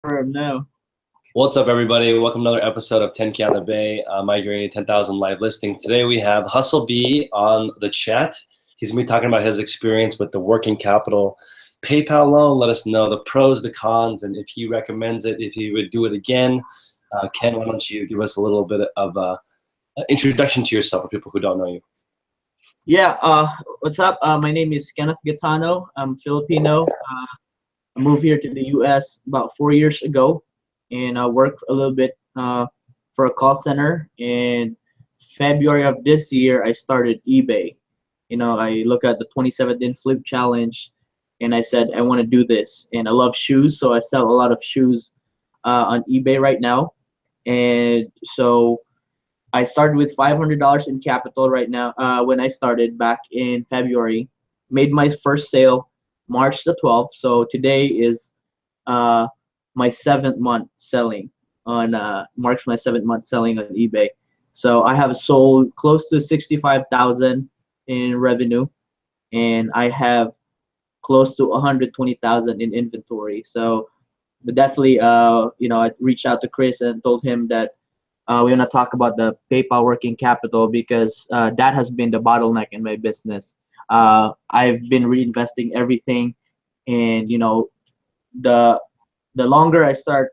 No. What's up, everybody? Welcome to another episode of 10K on the Bay, My Journey to 10,000 Live Listings. Today we have Hustle B on the chat. He's going to be talking about his experience with the working capital PayPal loan. Let us know the pros, the cons, and if he recommends it, if he would do it again. Ken, why don't you give us a little bit of an introduction to yourself for people who don't know you? Yeah, what's up? My name is Kenneth Gaetano. I'm Filipino. I moved here to the US about 4 years ago, and I worked a little bit for a call center. In February of this year, I started eBay. I look at the 2017 Flip Challenge, and I said, I want to do this. And I love shoes, so I sell a lot of shoes on eBay right now. And so I started with $500 in capital right now. When I started back in February, made my first sale March the 12th. So today is my 7th month selling on marks my 7th month selling on eBay. So I have sold close to 65,000 in revenue, and I have close to 120,000 in inventory. So, but definitely, I reached out to Chris and told him that we want to talk about the PayPal working capital because that has been the bottleneck in my business. I've been reinvesting everything, and the the longer I start,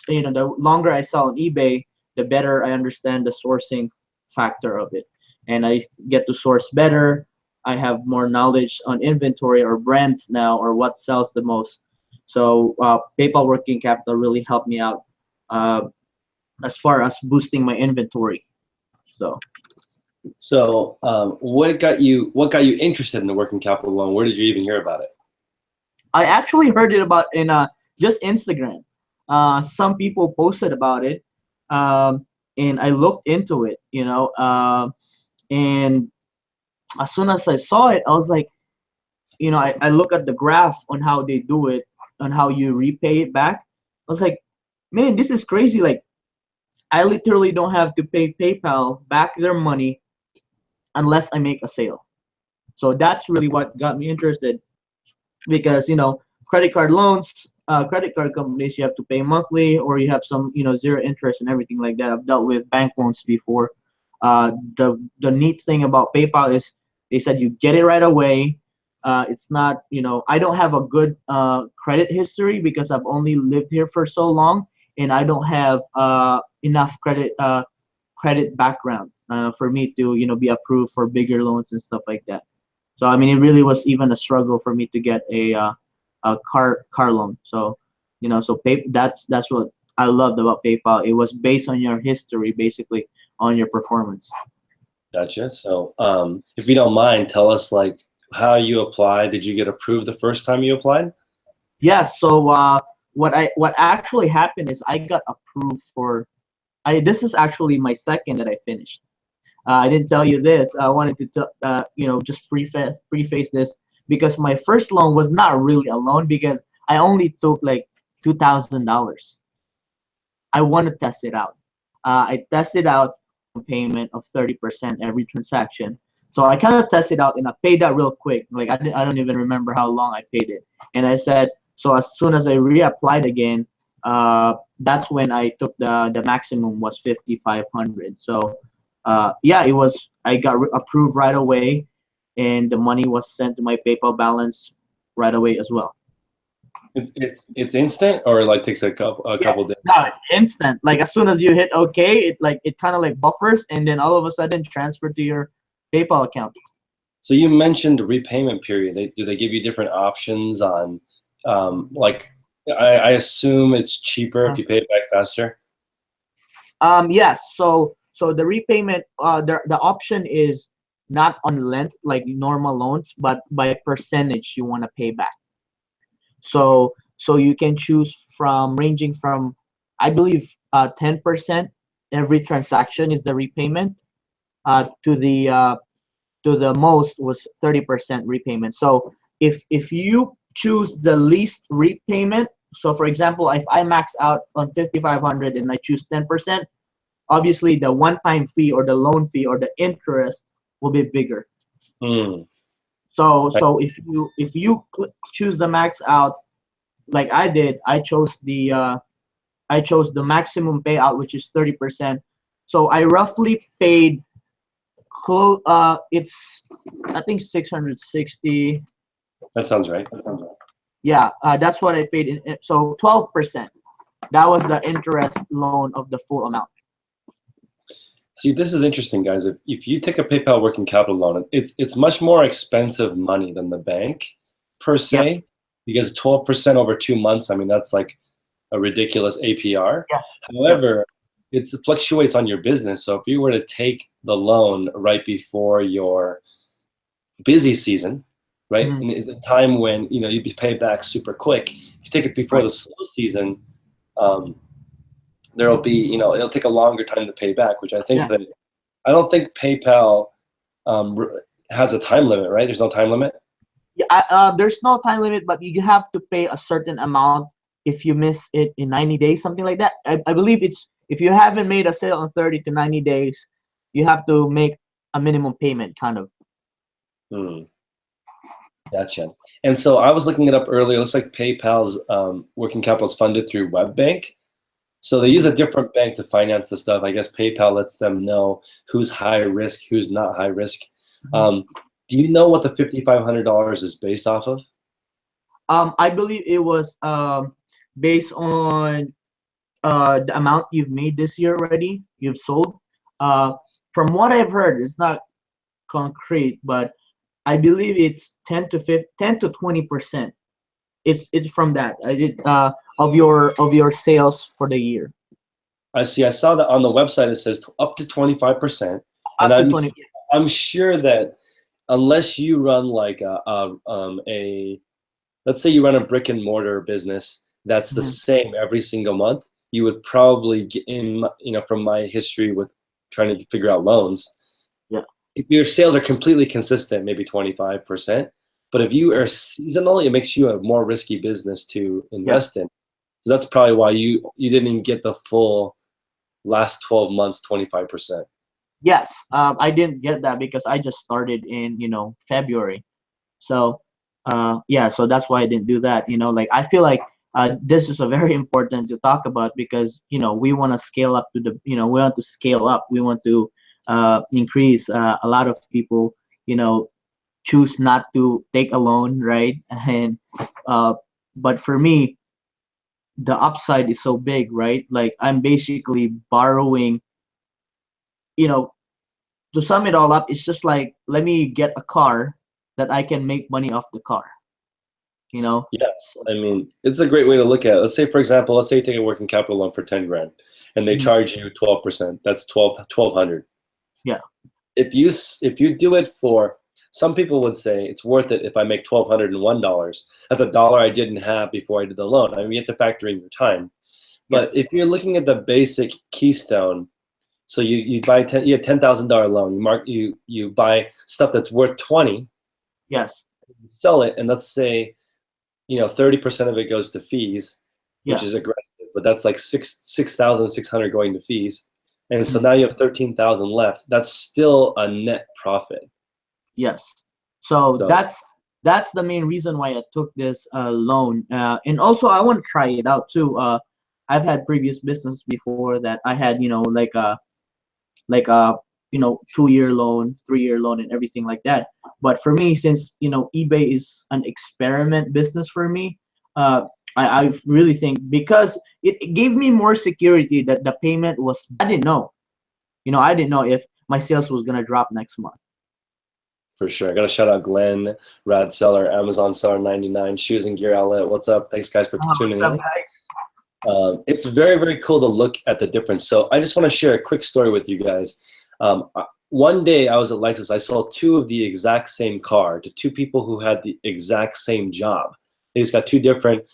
the longer I sell on eBay, the better I understand the sourcing factor of it, and I get to source better. I have more knowledge on inventory or brands now or what sells the most. So PayPal working capital really helped me out. As far as boosting my inventory. So, what got you interested in the working capital loan? Where did you even hear about it? I actually heard it about in just Instagram. Some people posted about it, and I looked into it. And as soon as I saw it, I was like, I look at the graph on how they do it, on how you repay it back. I was like, man, this is crazy. Like, I literally don't have to pay PayPal back their money unless I make a sale. So that's really what got me interested because credit card loans, credit card companies, you have to pay monthly or you have some zero interest and everything like that. I've dealt with bank loans before. The neat thing about PayPal is they said you get it right away. It's not I don't have a good credit history because I've only lived here for so long and I don't have enough credit background for me to be approved for bigger loans and stuff like that. So I mean, it really was even a struggle for me to get a car loan. So that's what I loved about PayPal. It was based on your history, basically on your performance. Gotcha. So, if you don't mind, tell us like how you applied. Did you get approved the first time you applied? Yeah. So what actually happened is I got approved for. This is actually my second that I finished. I didn't tell you this. I wanted to just preface this because my first loan was not really a loan because I only took like $2,000. I want to test it out. I tested out payment of 30% every transaction. So I kind of tested out and I paid that real quick. Like I don't even remember how long I paid it. And I said, so as soon as I reapplied again, that's when I took the maximum was 5,500. So yeah, it was I got approved right away, and the money was sent to my PayPal balance right away as well. It's instant or like takes a couple days? No, instant. Like as soon as you hit OK, it kind of like buffers, and then all of a sudden transfer to your PayPal account. So you mentioned repayment period. Do they give you different options on like I assume it's cheaper if you pay it back faster? Yes. So the repayment, the option is not on length like normal loans, but by percentage you want to pay back. So you can choose from ranging from, I believe, 10% every transaction is the repayment, to the most was 30% repayment. So if you choose the least repayment, so for example, if I max out on 5,500 and I choose 10%, obviously the one-time fee or the loan fee or the interest will be bigger. Mm. So if you choose the max out like I did, I chose the I chose the maximum payout, which is 30%. So I roughly paid it's I think 660. That sounds right. Yeah, that's what I paid. So 12%. That was the interest loan of the full amount. See, this is interesting, guys. If you take a PayPal working capital loan, it's much more expensive money than the bank per Yep. se, because 12% over 2 months, I mean, that's like a ridiculous APR. Yeah. However, it fluctuates on your business. So if you were to take the loan right before your busy season, right, Mhm. and it's a time when you'd be paid back super quick. If you take it before Right. the slow season, there'll be it'll take a longer time to pay back, which I think Yeah. that I don't think PayPal has a time limit, right? There's no time limit. Yeah, there's no time limit, but you have to pay a certain amount if you miss it in 90 days, something like that. I believe it's if you haven't made a sale in 30 to 90 days, you have to make a minimum payment, kind of. Gotcha. And so I was looking it up earlier. It looks like PayPal's working capital is funded through WebBank. So they use a different bank to finance the stuff. I guess PayPal lets them know who's high risk, who's not high risk. Do you know what the $5,500 is based off of? I believe it was based on the amount you've made this year already, you've sold. From what I've heard, it's not concrete, but I believe it's 10 to 20%. It's from that. I did of your sales for the year. I see. I saw that on the website. It says up to 25%, and Up to 20. I'm sure that unless you run like let's say you run a brick and mortar business that's the same every single month, you would probably get in, from my history with trying to figure out loans. Yeah. If your sales are completely consistent, maybe 25%. But if you are seasonal, it makes you a more risky business to invest in. So that's probably why you didn't get the full last 12 months, 25%. Yes, I didn't get that because I just started in February. So yeah, so that's why I didn't do that. Like I feel like this is a very important to talk about because we want to scale up to the we want to scale up. We want to increase. A lot of people choose not to take a loan, right? And but for me, the upside is so big, right? Like I'm basically borrowing. You know, to sum it all up, it's just like let me get a car that I can make money off the car. Yeah, I mean, it's a great way to look at it. Let's say, for example, let's say you take a working capital loan for 10 grand and they charge you 12%. That's 1,200. Yeah. If you do it for, some people would say it's worth it if I make $1,201. That's a dollar I didn't have before I did the loan. I mean, you have to factor in your time. But if you're looking at the basic keystone, so you buy you have $10,000 loan. You buy stuff that's worth 20. Yes. You sell it, and let's say 30% of it goes to fees, which is aggressive, but that's like 6,600 going to fees. And so now you have 13,000 left. That's still a net profit. Yes. So that's the main reason why I took this loan. And also I want to try it out too. I've had previous business before that I had, like a 2-year loan, 3-year loan, and everything like that. But for me, since eBay is an experiment business for me, I really think because it gave me more security that the payment was. I didn't know, I didn't know if my sales was gonna drop next month. For sure. I got to shout out Glenn, Rad Seller, Amazon Seller 99, Shoes and Gear Outlet. What's up? Thanks, guys, for tuning What's in. up, guys? It's very, very cool to look at the difference. So I just want to share a quick story with you guys. One day I was at Lexus. I sold 2 of the exact same car to 2 people who had the exact same job. They just got 2 different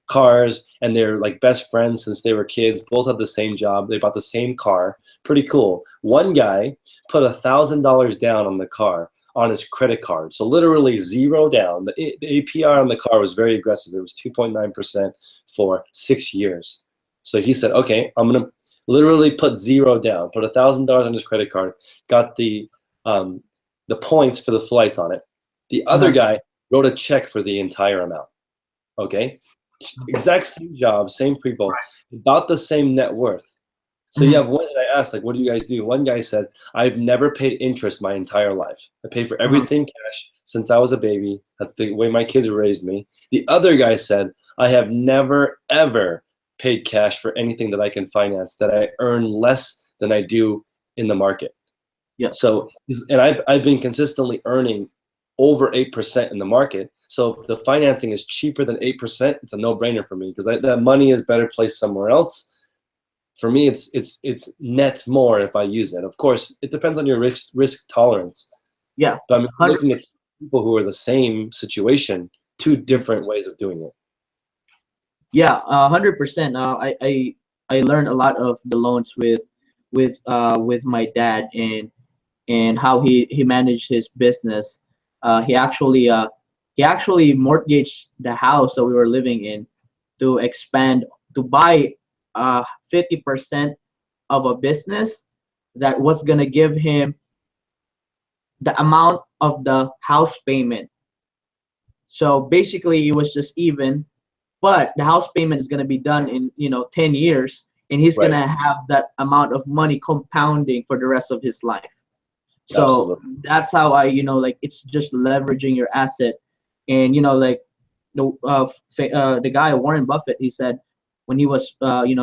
cars, and they're like best friends since they were kids. Both had the same job. They bought the same car. Pretty cool. One guy put $1,000 down on the car on his credit card. So literally 0 down. The APR on the car was very aggressive. It was 2.9% for 6 years. So he said, okay, I'm going to literally put 0 down, put $1,000 on his credit card, got the points for the flights on it. The other guy wrote a check for the entire amount. Okay. exact same job, same people, about the same net worth. So you have one, and I asked, like, what do you guys do? One guy said, I've never paid interest my entire life. I paid for everything cash since I was a baby. That's the way my kids raised me. The other guy said, I have never, ever paid cash for anything that I can finance that I earn less than I do in the market. Yeah. So, and I've been consistently earning over 8% in the market. So if the financing is cheaper than 8%, it's a no-brainer for me, because that money is better placed somewhere else. For me, it's net more if I use it. Of course, it depends on your risk tolerance. Yeah. But I'm looking at people who are the same situation, two different ways of doing it. Yeah, 100%. I learned a lot of the loans with my dad, and how he managed his business. He actually mortgaged the house that we were living in to expand, to buy 50% of a business that was gonna give him the amount of the house payment. So basically, it was just even, but the house payment is gonna be done in 10 years, and he's Right. gonna have that amount of money compounding for the rest of his life. So Absolutely. that's how I, like, it's just leveraging your asset. And like the guy Warren Buffett, he said when he was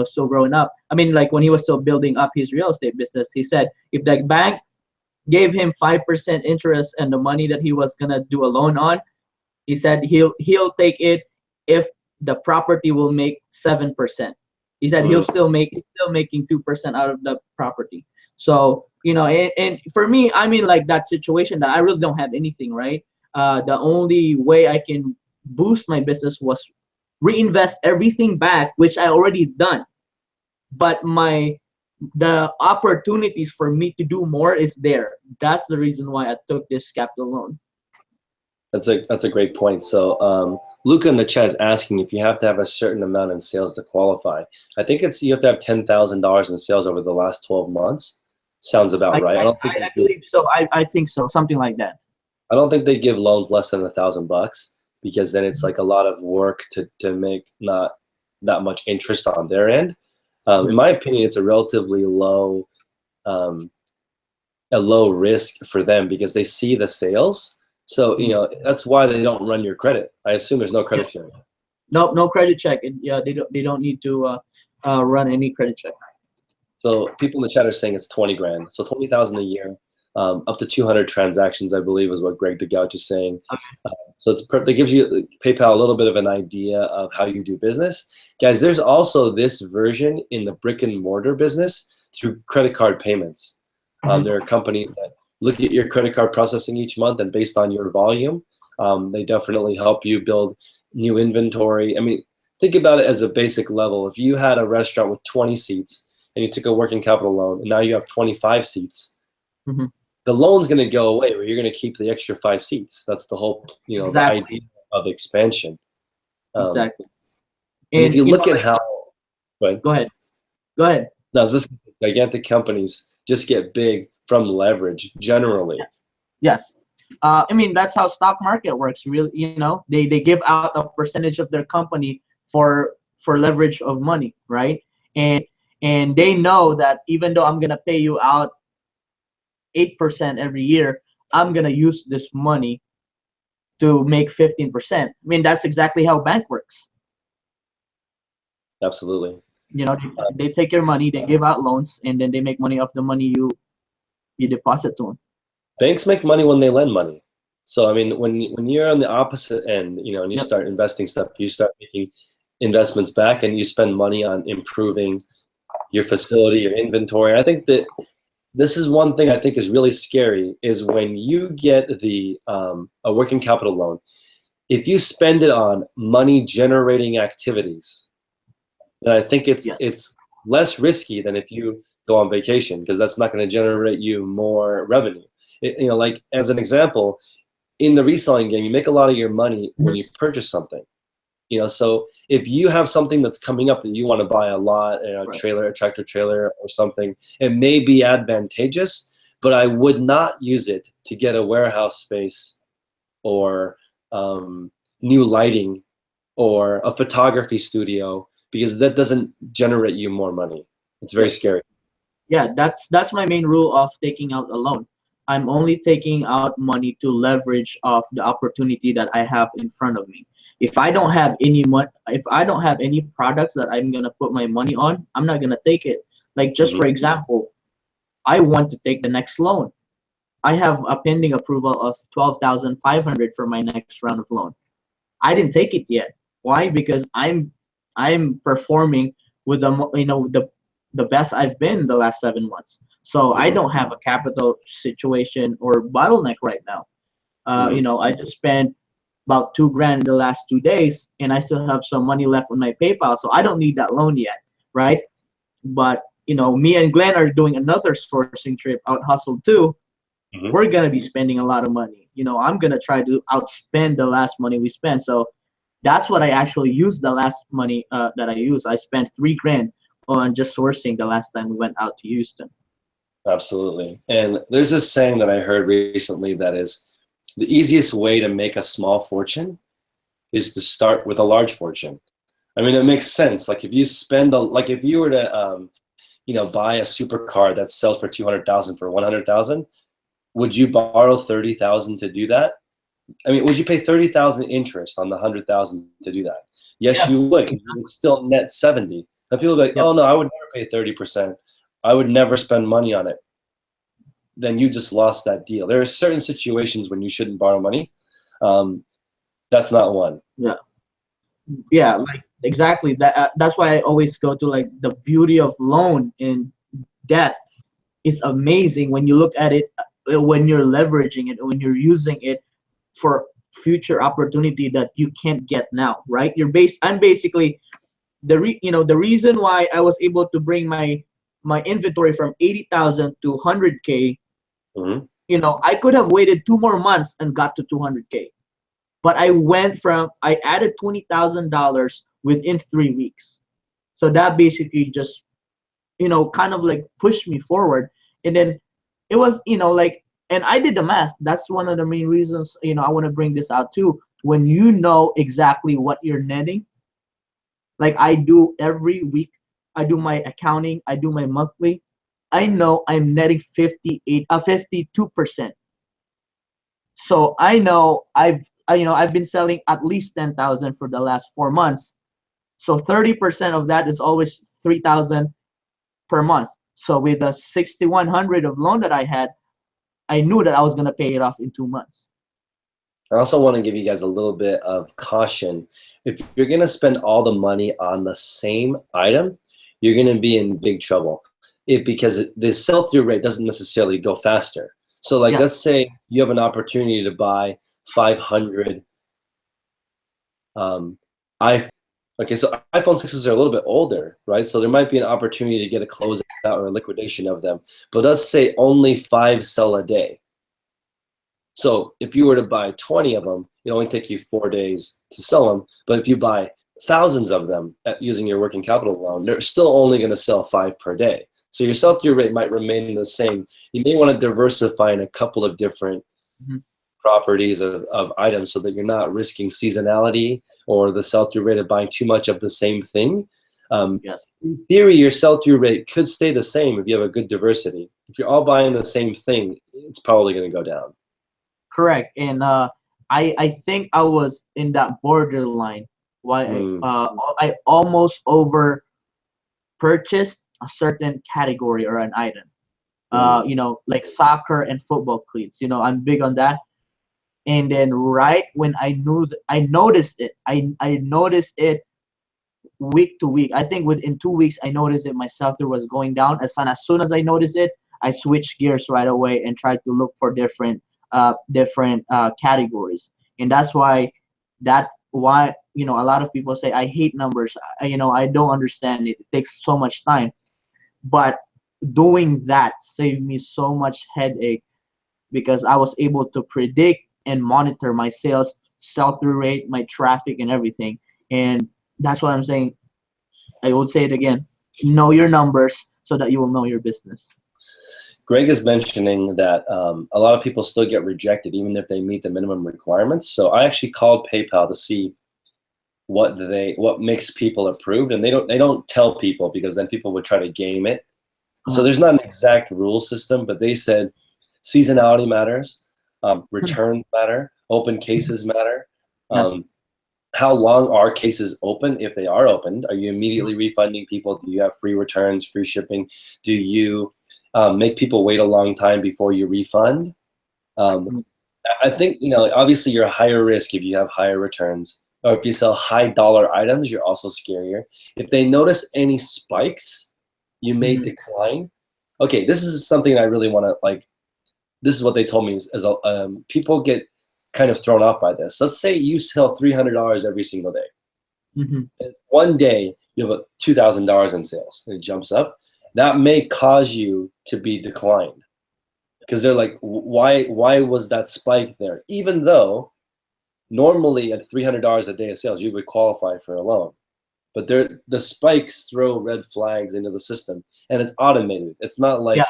still growing up. I mean, like when he was still building up his real estate business, he said if the bank gave him 5% interest and the money that he was gonna do a loan on, he said he'll take it if the property will make 7%. He said he's still making 2% out of the property. So and for me, I mean, like that situation that I really don't have anything, right? The only way I can boost my business was reinvest everything back, which I already done. But the opportunities for me to do more is there. That's the reason why I took this capital loan. That's a great point. So Luca in the chat is asking if you have to have a certain amount in sales to qualify. I think you have to have $10,000 in sales over the last 12 months. Sounds about right. I believe so. I think so. Something like that. I don't think they give loans less than $1,000, because then it's like a lot of work to make not that much interest on their end. In my opinion, it's a relatively low risk for them, because they see the sales. So that's why they don't run your credit. I assume there's no credit check. No credit check. Yeah, they don't need to run any credit check. So people in the chat are saying it's 20 grand. So 20,000 a year, up to 200 transactions, I believe, is what Greg DeGouch is saying. Okay. So it gives you PayPal a little bit of an idea of how you do business. Guys, there's also this version in the brick and mortar business through credit card payments. There are companies that look at your credit card processing each month, and based on your volume, they definitely help you build new inventory. I mean, think about it as a basic level. If you had a restaurant with 20 seats and you took a working capital loan, and now you have 25 seats, the loan's going to go away, but you're going to keep the extra 5 seats. That's the whole, Exactly. the idea of expansion. Exactly. And if you look at how, go ahead. Now, this gigantic companies just get big from leverage generally. Yes. I mean, that's how stock market works. Really, they give out a percentage of their company for leverage of money, right? And they know that even though I'm gonna pay you out 8% every year, I'm gonna use this money to make 15%. I mean, that's exactly how bank works. Absolutely. They take your money, they give out loans, and then they make money off the money you deposit to them. Banks make money when they lend money. So I mean, when you're on the opposite end, and you start investing stuff, you start making investments back, and you spend money on improving your facility, your inventory. I think that this is one thing I think is really scary, is when you get a working capital loan, if you spend it on money generating activities, then I think it's less risky than if you go on vacation, because that's not going to generate you more revenue. Like as an example, in the reselling game, you make a lot of your money when you purchase something. So if you have something that's coming up that you want to buy a lot, a tractor trailer or something, it may be advantageous, but I would not use it to get a warehouse space or new lighting or a photography studio, because that doesn't generate you more money. It's very scary. Yeah, that's my main rule of taking out a loan. I'm only taking out money to leverage off the opportunity that I have in front of me. If I don't have any if I don't have any products that I'm gonna put my money on, I'm not gonna take it. Like, just for example, I want to take the next loan. I have a pending approval of 12,500 for my next round of loan. I didn't take it yet. Why? Because I'm performing with the best I've been the last 7 months. So I don't have a capital situation or bottleneck right now. I just spent about 2 grand in the last 2 days, and I still have some money left on my PayPal, so I don't need that loan yet, right? But me and Glenn are doing another sourcing trip out Hustle too. We're gonna be spending a lot of money. I'm gonna try to outspend the last money we spent. So that's what I actually used the last money that I used. I spent 3 grand on just sourcing the last time we went out to Houston. Absolutely. And there's this saying that I heard recently that is, the easiest way to make a small fortune is to start with a large fortune. I mean, it makes sense. Like, if you spend like if you were to buy a supercar that sells for 200,000 for 100,000, would you borrow 30,000 to do that? I mean, would you pay 30,000 interest on the 100,000 to do that? Yes, you would. You would still net 70. And people are like, oh no, I would never pay 30%. I would never spend money on it. Then you just lost that deal. There are certain situations when you shouldn't borrow money. That's not one. Yeah, like exactly that. That's why I always go to, like, the beauty of loan and debt is amazing when you look at it, when you're leveraging it, when you're using it for future opportunity that you can't get now, right? I'm basically the reason why I was able to bring my inventory from 80,000 to 100K. I could have waited 2 more months and got to 200K, but I added $20,000 within 3 weeks. So that basically just kind of like pushed me forward. And then it was like, and I did the math. That's one of the main reasons I want to bring this out too. When you know exactly what you're netting, like I do every week, I do my accounting, I do my monthly. I know I'm netting 52%. So I know I've been selling at least 10,000 for the last 4 months. So 30% of that is always 3,000 per month. So with the 6,100 of loan that I had, I knew that I was gonna pay it off in 2 months. I also want to give you guys a little bit of caution. If you're going to spend all the money on the same item, you're going to be in big trouble. Because the sell-through rate doesn't necessarily go faster. So, like, let's say you have an opportunity to buy 500 Okay, so iPhone 6s are a little bit older, right? So there might be an opportunity to get a closeout or a liquidation of them. But let's say only 5 sell a day. So if you were to buy 20 of them, it only take you 4 days to sell them. But if you buy thousands of them using your working capital loan, they're still only going to sell 5 per day. So your sell-through rate might remain the same. You may want to diversify in a couple of different properties of items so that you're not risking seasonality or the sell-through rate of buying too much of the same thing. In theory, your sell-through rate could stay the same if you have a good diversity. If you're all buying the same thing, it's probably going to go down. Correct. And I think I was in that borderline. I almost over purchased a certain category or an item. Like soccer and football cleats. I'm big on that. And then right when I noticed it. I noticed it week to week. I think within 2 weeks, I noticed that my sell-through was going down. As soon as I noticed it, I switched gears right away and tried to look for different categories. And that's why a lot of people say I hate numbers. I don't understand it. It takes so much time. But doing that saved me so much headache because I was able to predict and monitor my sales, sell-through rate, my traffic, and everything. And that's what I'm saying. I would say it again. Know your numbers so that you will know your business. Greg is mentioning that a lot of people still get rejected even if they meet the minimum requirements. So I actually called PayPal to see what makes people approved, and they don't tell people because then people would try to game it. So there's not an exact rule system, but they said seasonality matters, returns matter, open cases matter. Yes. How long are cases open? If they are opened, are you immediately refunding people? Do you have free returns, free shipping? Do you make people wait a long time before you refund? I think, obviously you're higher risk if you have higher returns, or if you sell high dollar items, you're also scarier. If they notice any spikes, you may decline. Okay, this is something I really want to this is what they told me as people get kind of thrown off by this. Let's say you sell $300 every single day. And one day you have $2,000 in sales and it jumps up. That may cause you to be declined because they're like, why was that spike there? Even though normally at $300 a day of sales, you would qualify for a loan. But the spikes throw red flags into the system, and it's automated. It's not like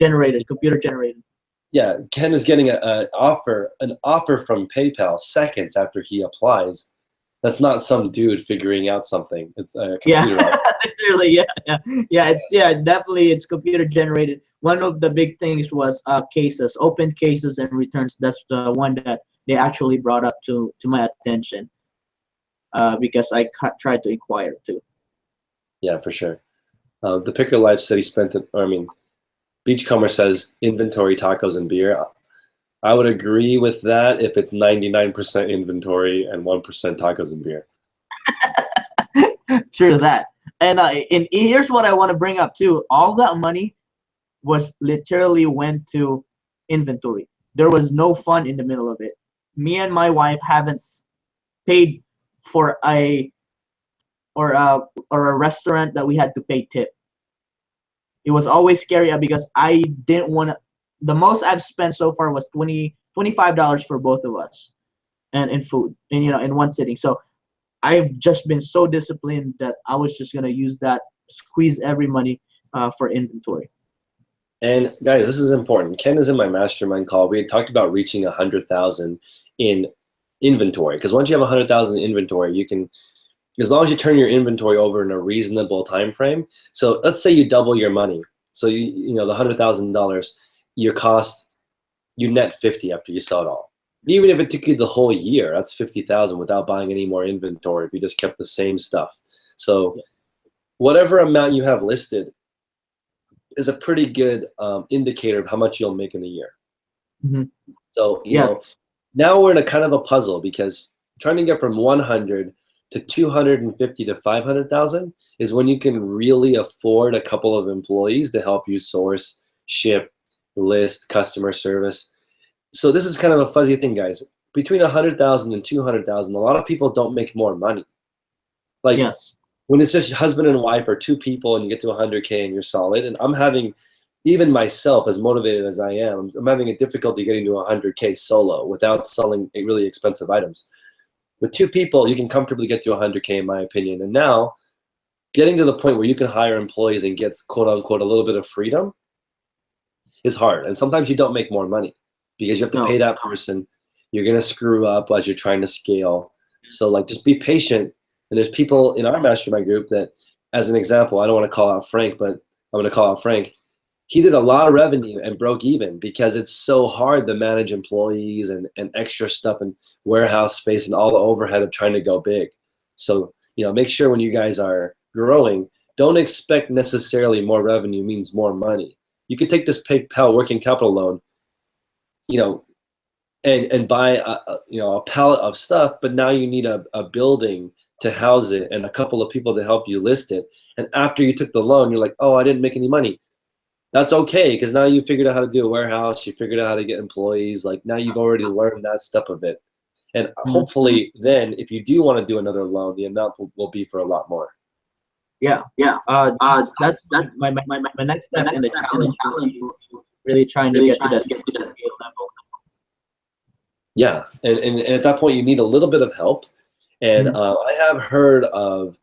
generated, computer generated. Yeah, Ken is getting an offer from PayPal seconds after he applies. That's not some dude figuring out something. It's a computer. Literally, definitely, it's computer generated. One of the big things was cases, open cases and returns. That's the one that they actually brought up to my attention because I tried to inquire too. Yeah, for sure. The Picker Life said he spent it. Beachcomber says inventory, tacos, and beer. I would agree with that if it's 99% inventory and 1% tacos and beer. True that. And here's what I want to bring up too. All that money was literally went to inventory. There was no fun in the middle of it. Me and my wife haven't paid for a restaurant that we had to pay tip. It was always scary because I didn't want to. The most I've spent so far was $25 for both of us, and in food, and in one sitting. So I've just been so disciplined that I was just gonna use that, squeeze every money for inventory. And guys, this is important. Ken is in my mastermind call. We had talked about reaching 100,000 in inventory, because once you have 100,000 in inventory, you can, as long as you turn your inventory over in a reasonable time frame. So let's say you double your money. So the $100,000, your cost, you net 50 after you sell it all. Even if it took you the whole year, that's 50,000 without buying any more inventory if you just kept the same stuff. So whatever amount you have listed is a pretty good indicator of how much you'll make in a year. So you know, now we're in a kind of a puzzle, because trying to get from 100 to 250 to 500,000 is when you can really afford a couple of employees to help you source, ship, list, customer service. So this is kind of a fuzzy thing, guys. Between 100,000 and 200,000, a lot of people don't make more money. Like when it's just husband and wife or two people and you get to 100K and you're solid. And I'm having, even myself, as motivated as I am, I'm having a difficulty getting to 100K solo without selling really expensive items. With two people, you can comfortably get to 100K, in my opinion. And now, getting to the point where you can hire employees and get, quote unquote, a little bit of freedom is hard. And sometimes you don't make more money because you have to pay that person. You're going to screw up as you're trying to scale. So like, just be patient. And there's people in our mastermind group that, as an example, I don't want to call out Frank, but I'm going to call out Frank. He did a lot of revenue and broke even because it's so hard to manage employees and extra stuff and warehouse space and all the overhead of trying to go big. So, make sure when you guys are growing, don't expect necessarily more revenue means more money. You can take this PayPal working capital loan, and buy a pallet of stuff, but now you need a building to house it and a couple of people to help you list it. And after you took the loan, you're like, oh, I didn't make any money. That's okay, because now you figured out how to do a warehouse, you figured out how to get employees, like now you've already learned that step of it. And hopefully then, if you do want to do another loan, the amount will be for a lot more. That's my next step in the challenge, really trying to get to that scale level. Yeah, and at that point you need a little bit of help. And I have heard of,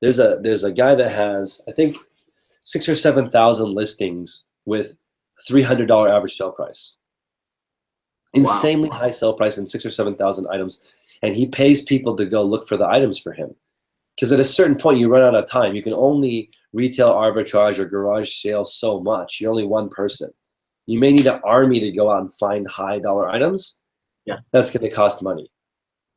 there's a guy that has, I think, 6,000 or 7,000 listings with $300 average sale price. Insanely high sale price and 6,000 or 7,000 items. and he pays people to go look for the items for him. Because at a certain point, you run out of time. You can only retail arbitrage or garage sale so much. You're only one person. You may need an army to go out and find high dollar items. Yeah. That's going to cost money.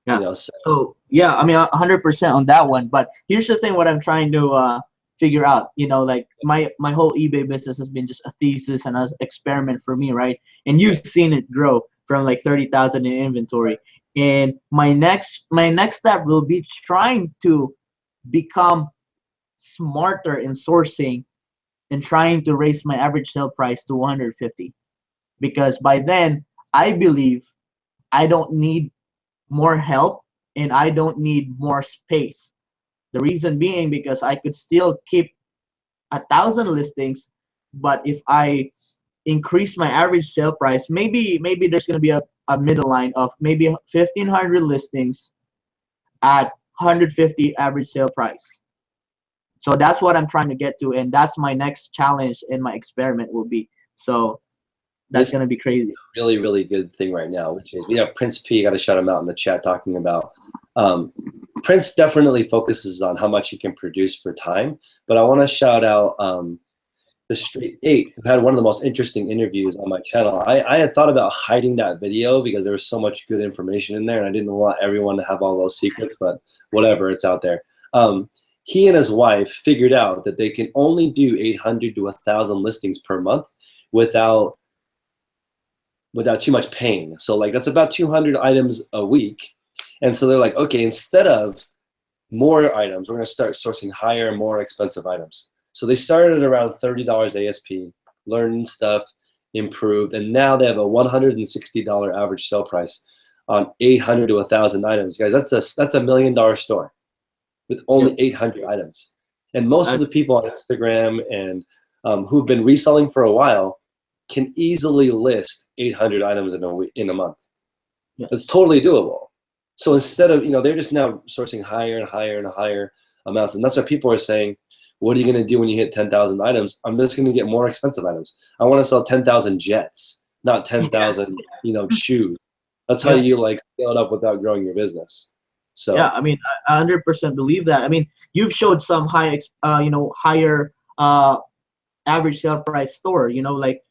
Yeah. You know, so yeah, I mean, 100% on that one. But here's the thing: what I'm trying to figure out, you know, like my whole eBay business has been just a thesis and an experiment for me, right? And you've seen it grow from like 30,000 in inventory. And my next step will be trying to become smarter in sourcing and trying to raise my average sale price to 150, because by then I believe I don't need more help and I don't need more space. The reason being because I could still keep 1,000 listings, but if I increase my average sale price, maybe there's going to be a middle line of maybe 1,500 listings at 150 average sale price. So that's what I'm trying to get to, and that's my next challenge and my experiment will be. So that's going to be crazy. Really, really good thing right now, which is we have Prince P. Got to shout him out in the chat talking about Prince definitely focuses on how much you can produce for time. But I want to shout out the Straight 8, who had one of the most interesting interviews on my channel. I had thought about hiding that video because there was so much good information in there, and I didn't want everyone to have all those secrets, but whatever, it's out there. He and his wife figured out that they can only do 800 to 1,000 listings per month without too much pain. So like that's about 200 items a week. And so they're like, okay, instead of more items, we're going to start sourcing higher and more expensive items. So they started around $30 ASP, learning stuff, improved, and now they have a $160 average sale price on 800 to 1,000 items. Guys, that's a $1 million store with only 800 items. And most of the people on Instagram and who've been reselling for a while can easily list 800 items in a month. Yeah. It's totally doable. So instead of, they're just now sourcing higher and higher and higher amounts. And that's what people are saying. What are you going to do when you hit 10,000 items? I'm just going to get more expensive items. I want to sell 10,000 jets, not 10,000, shoes. That's how you scale it up without growing your business. So yeah, I mean, I 100% believe that. I mean, you've showed some higher average sale price store. Like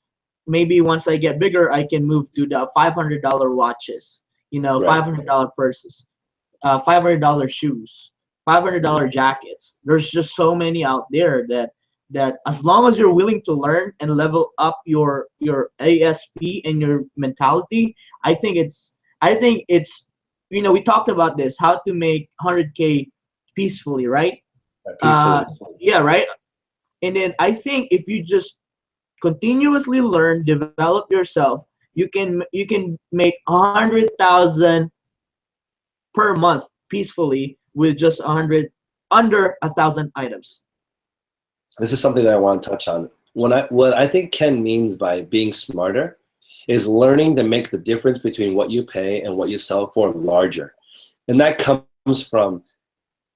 maybe once I get bigger, I can move to the $500 watches. Right. $500 purses, $500 shoes, $500 jackets. There's just so many out there that as long as you're willing to learn and level up your ASP and your mentality, I think it's we talked about this, how to make 100K peacefully, right? Yeah, right. And then I think if you just continuously learn, develop yourself, you can make 100,000 per month peacefully with just under 1,000 items. This is something that I want to touch on. What I think Ken means by being smarter is learning to make the difference between what you pay and what you sell for larger. And that comes from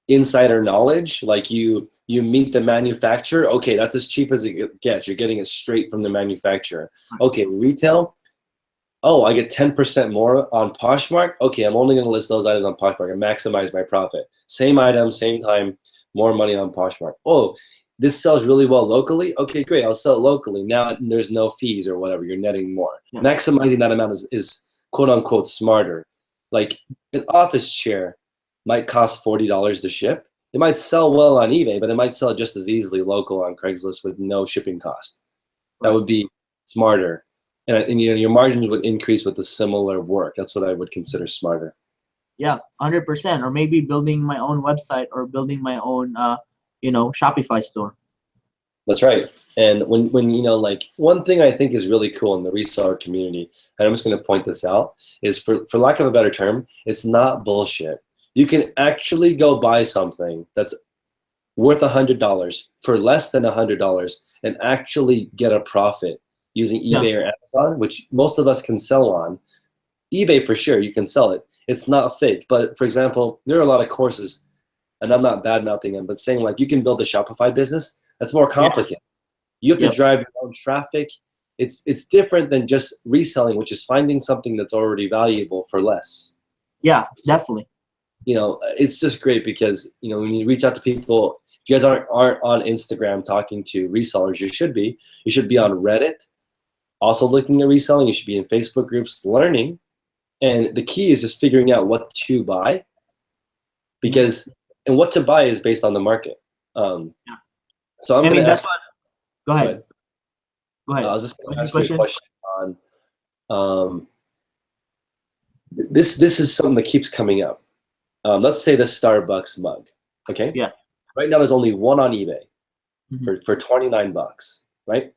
insider knowledge. Like you meet the manufacturer. Okay, that's as cheap as it gets. You're getting it straight from the manufacturer. Okay, retail. Oh, I get 10% more on Poshmark. Okay, I'm only going to list those items on Poshmark and maximize my profit. Same item, same time, more money on Poshmark. Oh, this sells really well locally. Okay, great. I'll sell it locally. Now there's no fees or whatever. You're netting more. Yeah. Maximizing that amount is quote unquote smarter. Like an office chair might cost $40 to ship. It might sell well on eBay, but it might sell just as easily local on Craigslist with no shipping cost. That would be smarter. And your margins would increase with the similar work. That's what I would consider smarter. Yeah, 100%. Or maybe building my own website or building my own Shopify store. That's right. And when one thing I think is really cool in the reseller community, and I'm just going to point this out, is for lack of a better term, it's not bullshit. You can actually go buy something that's worth $100 for less than $100 and actually get a profit using eBay or Amazon, which most of us can sell on. eBay for sure, you can sell it. It's not fake. But for example, there are a lot of courses, and I'm not bad-mouthing them, but saying like you can build a Shopify business, that's more complicated. You have to drive your own traffic. It's different than just reselling, which is finding something that's already valuable for less. Yeah, definitely. You know, it's just great because, you know, when you reach out to people, if you guys aren't on Instagram talking to resellers, you should be. You should be on Reddit, also looking at reselling. You should be in Facebook groups learning. And the key is just figuring out what to buy, Mhm. because and what to buy is based on the market. Um, Yeah. so I'm I going mean, to that's ask. what. Go Go ahead. ahead. Go I ahead. was just going What's to your ask you a question? question on this is something that keeps coming up. Let's say the Starbucks mug. Okay. Yeah. Right now, there's only one on eBay Hmm. for 29 bucks, right?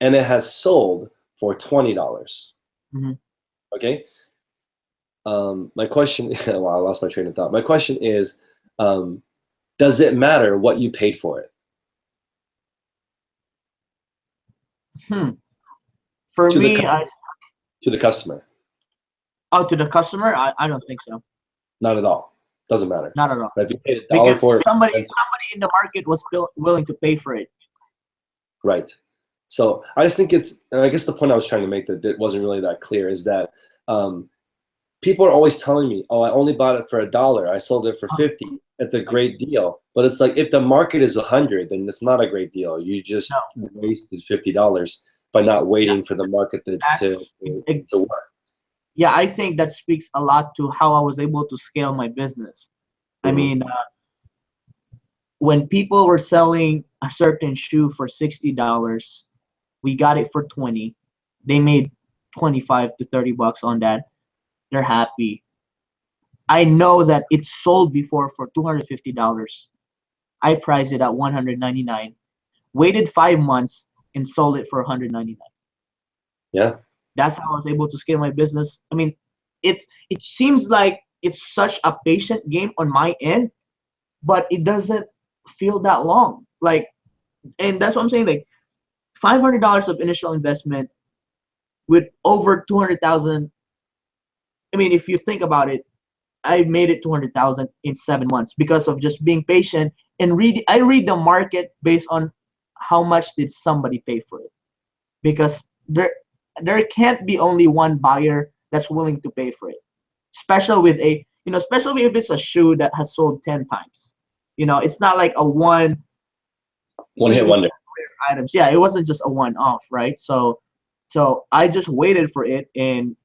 And it has sold for $20. Hmm. Okay. My question, well, I lost my train of thought. My question is, does it matter what you paid for it Hmm. For to the me, to the customer? to the customer, I don't think so. Not at all. Doesn't matter. Not at all. Right? If you paid a dollar Because for it, somebody in the market was willing to pay for it. right. So I just think and I guess the point I was trying to make that wasn't really that clear is that um, people are always telling me, "Oh, I only bought it for a dollar. I sold it for 50. It's a great deal." But it's like if the market is 100, then it's not a great deal. You No, just wasted $50 by not yeah, waiting for the market that's to work. yeah. I think that speaks a lot to how I was able to scale my business. I Hmm. mean, when people were selling a certain shoe for $60, we got it for 20. They made 25 to 30 bucks on that. They're happy. I know that it sold before for $250. I priced it at 199. Waited 5 months and sold it for 199. Yeah. That's how I was able to scale my business. I mean, it seems like it's such a patient game on my end, but it doesn't feel that long. Like, and that's what I'm saying. Like, $500 of initial investment with over 200,000. I mean, if you think about it, I made it 200,000 in 7 months because of just being patient and read. I read the market based on how much did somebody pay for it, because there can't be only one buyer that's willing to pay for it, especially with especially if it's a shoe that has sold 10 times. It's not like a one. One It hit was wonder. items. Yeah, it wasn't just a one off, right? So I just waited for it, and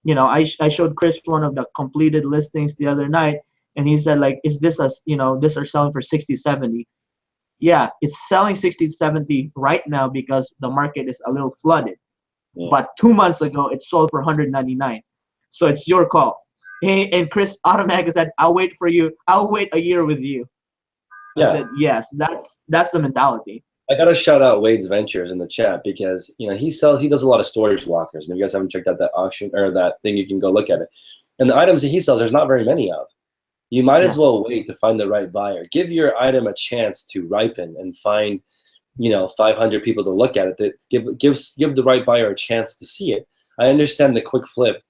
I showed Chris one of the completed listings the other night, and he said, like, is this this are selling for 60, 70? Yeah, it's selling 60 to 70 right now because the market is a little flooded. Yeah. But 2 months ago, it sold for 199. So it's your call. And Chris automatically said, "I'll wait for you. I'll wait a year with you." I Yeah. said, "Yes, that's the mentality." I gotta shout out Wade's Ventures in the chat because he does a lot of storage lockers. And if you guys haven't checked out that auction or that thing, you can go look at it. And the items that he sells, there's not very many of. You might Yeah, as well wait to find the right buyer. Give your item a chance to ripen and find 500 people to look at it. That give the right buyer a chance to see it. I understand the quick flip,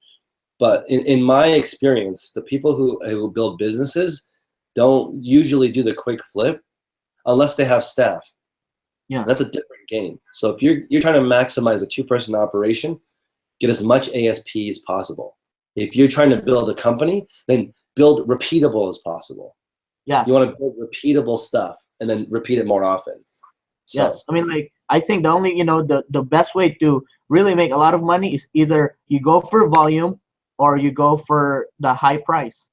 but in my experience, the people who build businesses don't usually do the quick flip unless they have staff. yeah, That's a different game. So if you're trying to maximize a two-person operation, get as much ASP as possible. If you're trying to build a company, then build repeatable as possible. yes. You want to build repeatable stuff and then repeat it more often. So Yes, I mean, like, I think the only the best way to really make a lot of money is either you go for volume or you go for the high price.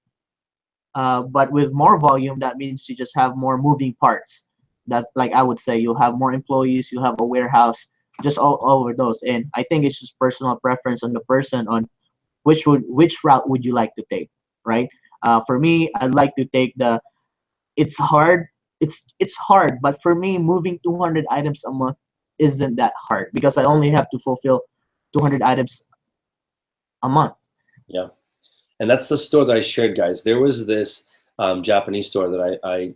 But with more volume, that means you just have more moving parts. That, like, I would say, you'll have more employees, you'll have a warehouse, just all over those. And I think it's just personal preference on the person on which route would you like to take, right? For me, I'd like to take the it's hard. It's hard, but for me, moving 200 items a month isn't that hard because I only have to fulfill 200 items a month. yeah, and that's the store that I shared, guys. There was this Japanese store that I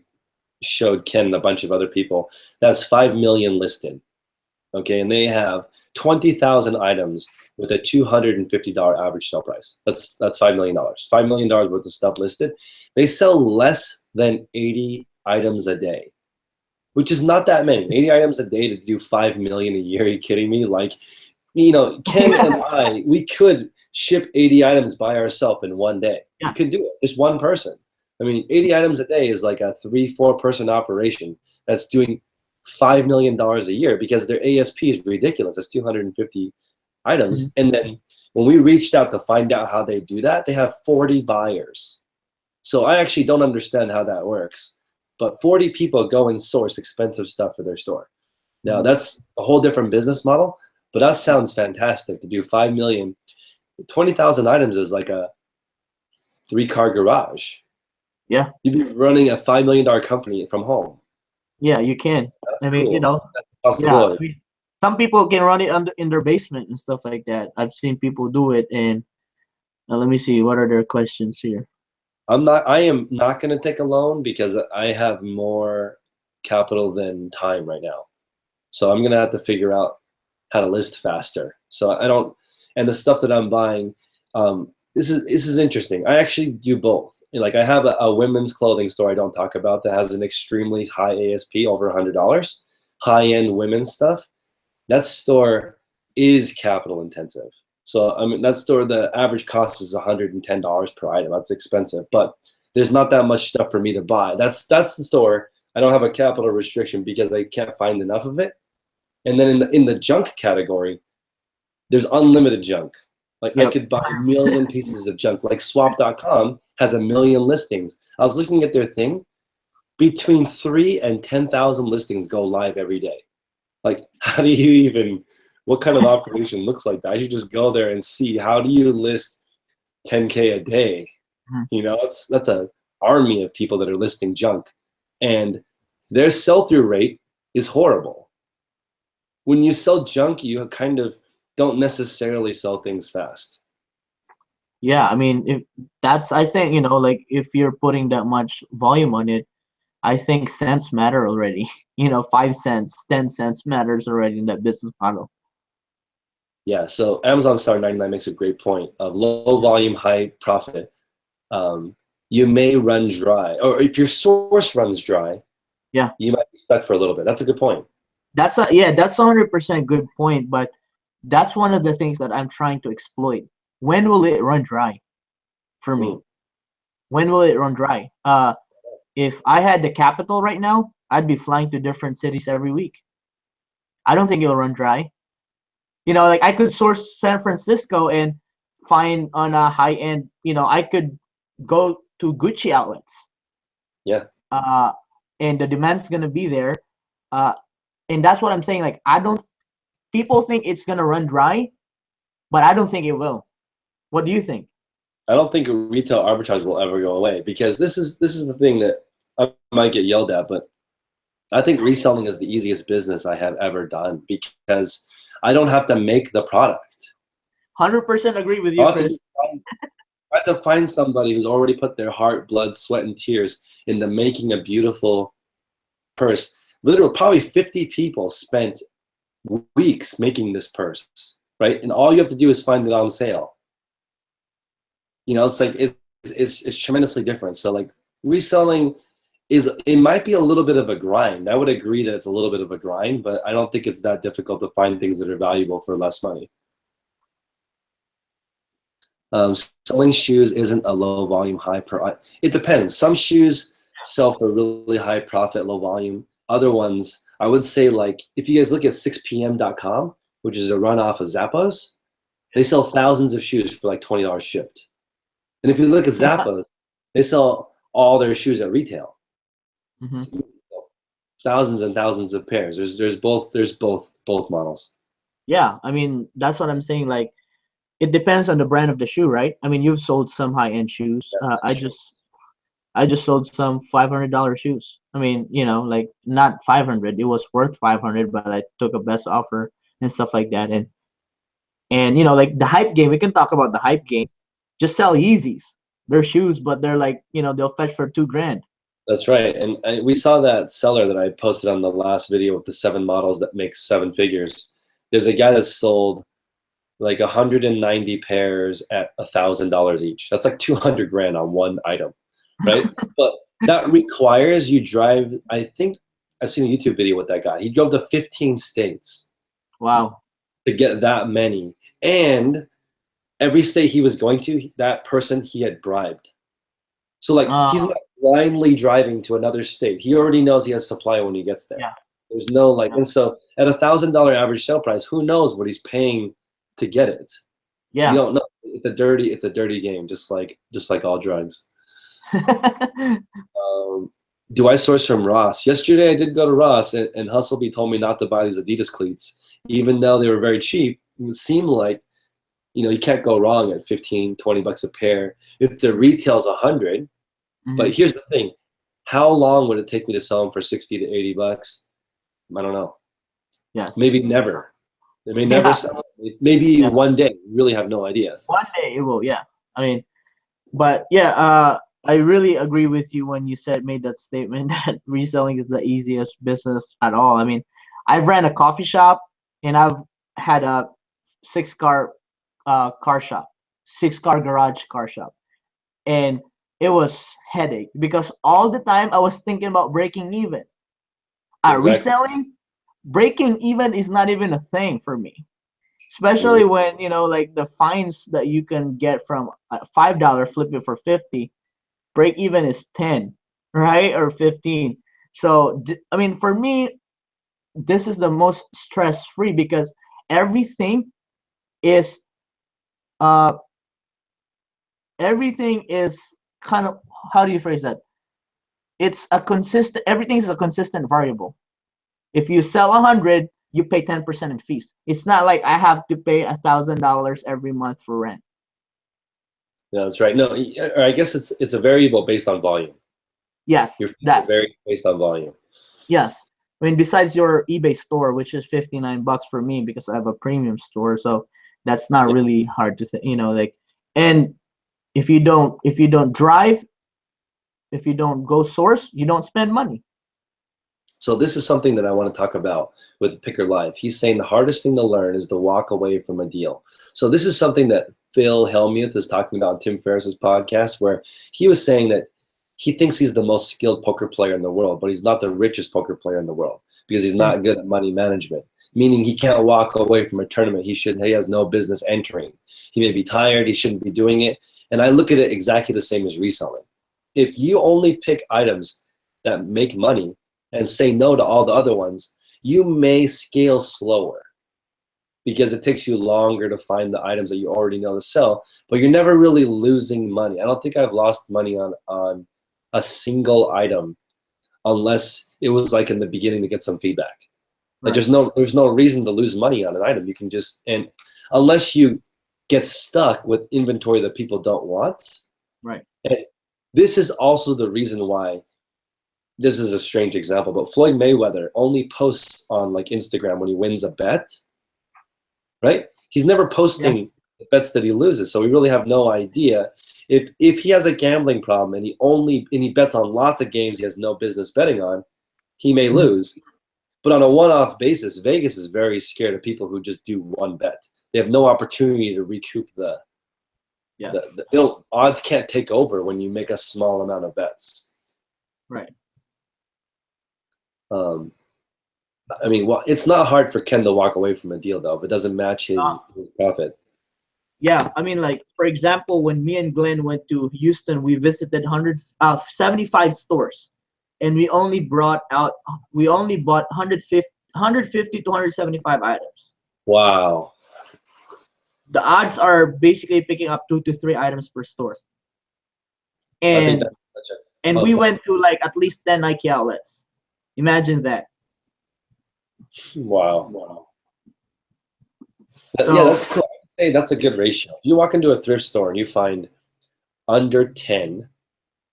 showed Ken and a bunch of other people. That's 5 million listed. Okay, and they have 20,000 items with a $250 average sale price. That's $5 million. $5 million worth of stuff listed. They sell less than 80 items a day, which is not that many. 80 items a day to do 5 million a year. Are you kidding me? Like, Ken and I, we could ship 80 items by ourselves in one day. Yeah. You can do it. Just one person. I mean, 80 items a day is like a 3-4 person operation that's doing $5 million a year because their ASP is ridiculous. It's 250 items. And then when we reached out to find out how they do that, they have 40 buyers. So I actually don't understand how that works. But 40 people go and source expensive stuff for their store. Now, that's a whole different business model, but that sounds fantastic to do 5 million. 20,000 items is like a 3-car garage. Yeah. You'd be running a $5 million company from home. Yeah, you can. That's I mean, cool. you know, That's a possibility. I mean, some people can run it in their basement and stuff like that. I've seen people do it. And let me see, what are their questions here? I am not going to take a loan because I have more capital than time right now. So I'm going to have to figure out how to list faster. So I don't, and the stuff that I'm buying, this is interesting. I actually do both. Like I have a women's clothing store I don't talk about that has an extremely high ASP, over $100, high-end women's stuff. That store is capital intensive. So I mean, that store, the average cost is $110 per item. That's expensive, but there's not that much stuff for me to buy. That's the store. I don't have a capital restriction because I can't find enough of it. And then in the junk category, there's unlimited junk. Like I could buy a million pieces of junk. Like swap.com has 1 million listings. I was looking at their thing. Between 3,000 and 10,000 listings go live every day. Like, how do you even, what kind of operation looks like that? I should just go there and see, how do you list 10K a day? You know, that's an army of people that are listing junk. And their sell-through rate is horrible. When you sell junk, you kind of don't necessarily sell things fast. Yeah, I mean, if that's, I think, you know, like if you're putting that much volume on it, I think cents matter already. You know, 5 cents, 10 cents matters already in that business model. Yeah, so Amazon Star 99 makes a great point of low volume, high profit. You may run dry, or if your source runs dry, yeah, you might be stuck for a little bit. That's a good point. That's 100% good point, but that's one of the things that I'm trying to exploit. When will it run dry for me? When will it run dry? If I had the capital right now, I'd be flying to different cities every week. I don't think it'll run dry. You know, like I could source San Francisco and find on a high end, you know, I could go to Gucci outlets. Yeah. And the demand's gonna be there. And that's what I'm saying. Like people think it's gonna run dry, but I don't think it will. What do you think? I don't think retail arbitrage will ever go away, because this is the thing that I might get yelled at, but I think reselling is the easiest business I have ever done because I don't have to make the product. 100% agree with you, Chris. I have to find somebody who's already put their heart, blood, sweat, and tears into making a beautiful purse. Literally, probably 50 people spent weeks making this purse, right? And all you have to do is find it on sale. You know, it's like it's tremendously different. So like reselling it might be a little bit of a grind. I would agree that it's a little bit of a grind, but I don't think it's that difficult to find things that are valuable for less money. Selling shoes isn't a low volume, high per. It depends. Some shoes sell for really high profit, low volume. Other ones, I would say, like if you guys look at 6pm.com, which is a run off of Zappos, they sell thousands of shoes for like $20 shipped. And if you look at Zappos, they sell all their shoes at retail. Thousands and thousands of pairs. There's both models. Yeah, I mean that's what I'm saying. Like it depends on the brand of the shoe, right? I mean you've sold some high end shoes. I just sold some $500 shoes. I mean, you know, like not 500. It was worth 500, but I took a best offer and stuff like that. And you know, like the hype game. We can talk about the hype game. Just sell Yeezys. They're shoes, but they're like, you know, they'll fetch for $2,000. That's right. And we saw that seller that I posted on the last video with the 7 models that make 7 figures. There's a guy that sold like 190 pairs at $1,000 each. That's like 200 grand on one item, right? But that requires you drive. I think I've seen a YouTube video with that guy. He drove to 15 states. Wow. To get that many. And every state he was going to, that person he had bribed. So like he's Uh, not blindly driving to another state. He already knows he has supply when he gets there. yeah, There's no like, yeah, and so at $1,000 average sale price, who knows what he's paying to get it? You yeah. don't know. It's a dirty game, just like all drugs. Um, do I source from Ross? Yesterday I did go to Ross, and Hustlebee told me not to buy these Adidas cleats, even though they were very cheap. It seemed like, you can't go wrong at 15, 20 bucks a pair. If the retail's 100, but Mhm. here's the thing. How long would it take me to sell them for 60 to 80 bucks? I don't know. Yes. Maybe never. They may never Yeah. sell. Maybe Yeah. one day. We really have no idea. One day it will. Yeah. I mean, but yeah, I really agree with you when you made that statement that reselling is the easiest business at all. I mean, I've ran a coffee shop and I've had a car shop, 6 car garage car shop, and it was headache because all the time I was thinking about breaking even. Exactly. Reselling, breaking even is not even a thing for me, especially Mhm. when like the fines that you can get from $5 flip it for 50. Break even is 10, right, or 15. So I mean, for me, this is the most stress free because everything is uh everything is kind of, how do you phrase that, it's a consistent, everything is a consistent variable. If you sell 100, you pay 10% in fees. It's not like I have to pay $1,000 every month for rent. Yeah, that's right. No, or I guess it's a variable based on volume. Yes, Your fees are that. very based on volume. Yes. I mean, besides your eBay store, which is 59 bucks for me because I have a premium store, so that's not Yeah. really hard to say, like. And if you don't drive, if you don't go source, you don't spend money. So this is something that I want to talk about with Picker Live. He's saying the hardest thing to learn is to walk away from a deal. So this is something that Phil Hellmuth was talking about on Tim Ferriss's podcast, where he was saying that he thinks he's the most skilled poker player in the world, but he's not the richest poker player in the world because he's Hmm. not good at money management. Meaning he can't walk away from a tournament he has no business entering. He may be tired, he shouldn't be doing it. And I look at it exactly the same as reselling. If you only pick items that make money and say no to all the other ones, you may scale slower because it takes you longer to find the items that you already know to sell, but you're never really losing money. I don't think I've lost money on a single item unless it was like in the beginning to get some feedback. Like Right. there's no reason to lose money on an item. You can just, and unless you get stuck with inventory that people don't want. Right. And this is also the reason why, this is a strange example, but Floyd Mayweather only posts on like Instagram when he wins a bet, right? He's never Yeah. posting the bets that he loses, so we really have no idea if he has a gambling problem and he bets on lots of games he has no business betting on, he may Mhm. lose. But on a one-off basis, Vegas is very scared of people who just do one bet. They have no opportunity to recoup Yes. odds can't take over when you make a small amount of bets. Right. Um, I mean, well, it's not hard for Ken to walk away from a deal, though, if it doesn't match Uh, his profit. yeah. I mean, like, for example, when me and Glenn went to Houston, we visited 75 stores, and we only bought 150 to 175 items. Wow. The odds are basically picking up 2 to 3 items per store. I think And that's such and we went to like at least 10 Nike outlets. Imagine that. wow. Yeah, So that's cool. I'd say that's a good ratio. If you walk into a thrift store and you find under 10,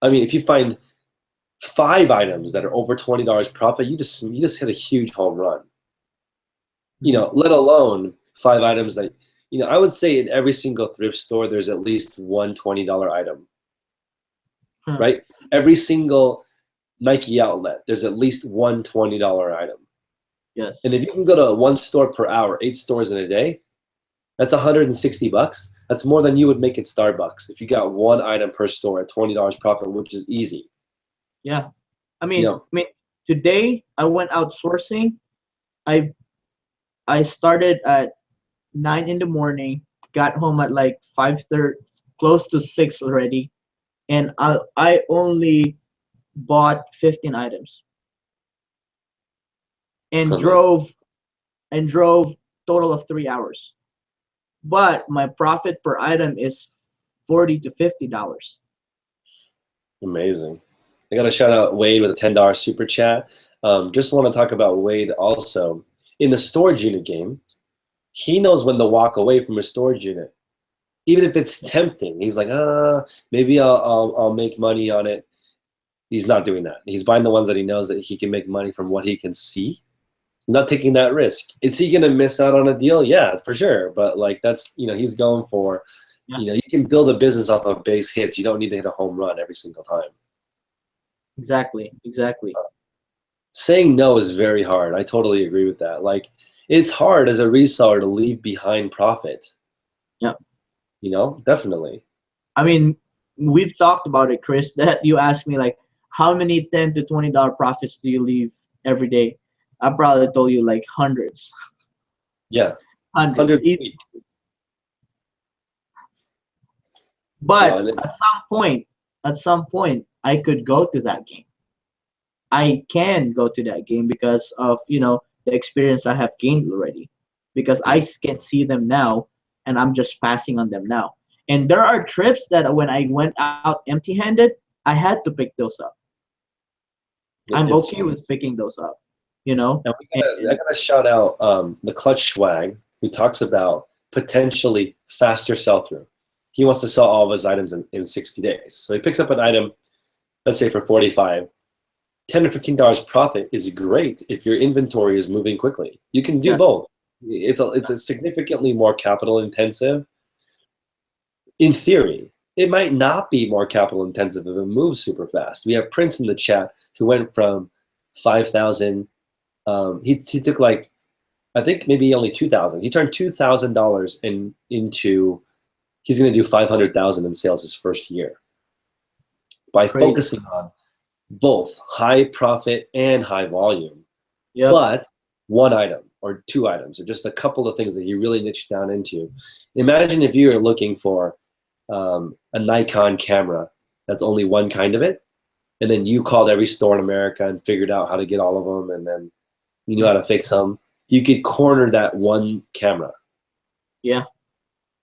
I mean, if you find 5 items that are over $20 profit, you just hit a huge home run. Let alone 5 items that, I would say in every single thrift store, there's at least one $20 item, hmm, right? Every single Nike outlet, there's at least one $20 item. yes, And if you can go to one store per hour, 8 stores in a day, that's 160 bucks. That's more than you would make at Starbucks if you got one item per store at $20 profit, which is easy. yeah. You know, I mean, today I went outsourcing. I started at 9 in the morning. got home at like 5:30, close to 6 already, and I only bought 15 items and drove total of 3 hours. But my profit per item is $40 to $50. Amazing. I got to shout out Wade with a $10 super chat. Just want to talk about Wade also. In the storage unit game, he knows when to walk away from a storage unit. Even if it's tempting, he's like, maybe I'll make money on it. He's not doing that. He's buying the ones that he knows that he can make money from what he can see. He's not taking that risk. Is he gonna miss out on a deal? Yeah, for sure. But like that's he's going for, you can build a business off of base hits. You don't need to hit a home run every single time. Exactly. Saying no is very hard. I totally agree with that. Like it's hard as a reseller to leave behind profit. Yep. Definitely. I mean, we've talked about it, Chris, that you asked me like, how many $10 to $20 profits do you leave every day? I probably told you like hundreds. Yeah. Hundreds. But at some point, I could go to that game. I can go to that game because of, the experience I have gained already. Because I can see them now, and I'm just passing on them now. And there are trips that when I went out empty-handed, I had to pick those up. I'm okay with picking those up, And I gotta shout out the Clutch Swag, who talks about potentially faster sell-through. He wants to sell all of his items in 60 days. So he picks up an item, let's say for 45. $10 or $15 profit is great if your inventory is moving quickly. You can do both. It's a significantly more capital intensive. In theory, it might not be more capital intensive if it moves super fast. We have Prince in the chat who went from 5,000. He took like, I think maybe only 2,000. He turned $2,000 into. He's going to do 500,000 in sales his first year by focusing on both high profit and high volume. Yep. But one item or two items or just a couple of things that he really niched down into. Imagine if you were looking for a Nikon camera that's only one kind of it, and then you called every store in America and figured out how to get all of them, and then you knew how to fix them. You could corner that one camera. Yeah.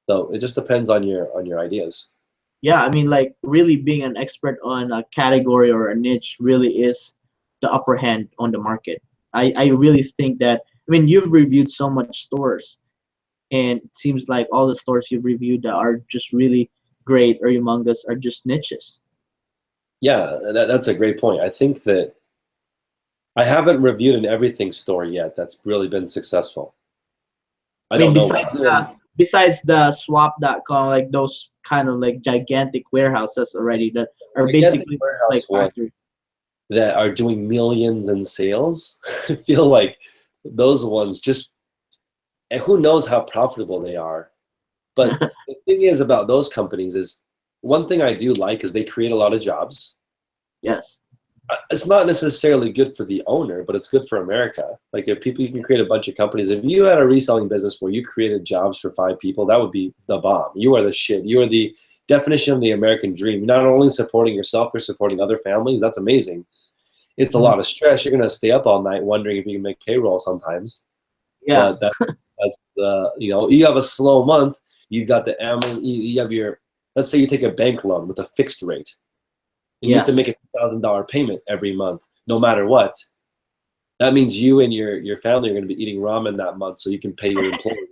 So it just depends on your ideas. Yeah, I mean, like really being an expert on a category or a niche really is the upper hand on the market. I really think that, I mean, you've reviewed so much stores, and it seems like all the stores you've reviewed that are just really great or humongous are just niches. Yeah, that's a great point. I think that I haven't reviewed an everything store yet that's really been successful. I don't know. Besides the swap.com, like those kind of like gigantic warehouses already that are basically like factories that are doing millions in sales. I feel like those ones just, and who knows how profitable they are. But the thing is about those companies is, one thing I do like is they create a lot of jobs. Yes. It's not necessarily good for the owner, but it's good for America. Like if you can create a bunch of companies. If you had a reselling business where you created jobs for 5 people, that would be the bomb. You are the shit. You are the definition of the American dream. You're not only supporting yourself, you're supporting other families. That's amazing. It's a lot of stress. You're going to stay up all night wondering if you can make payroll sometimes. Yeah. But that's you have a slow month. You've got you have your, let's say you take a bank loan with a fixed rate. And you have to make a $2,000 payment every month, no matter what. That means you and your family are going to be eating ramen that month, so you can pay your employees.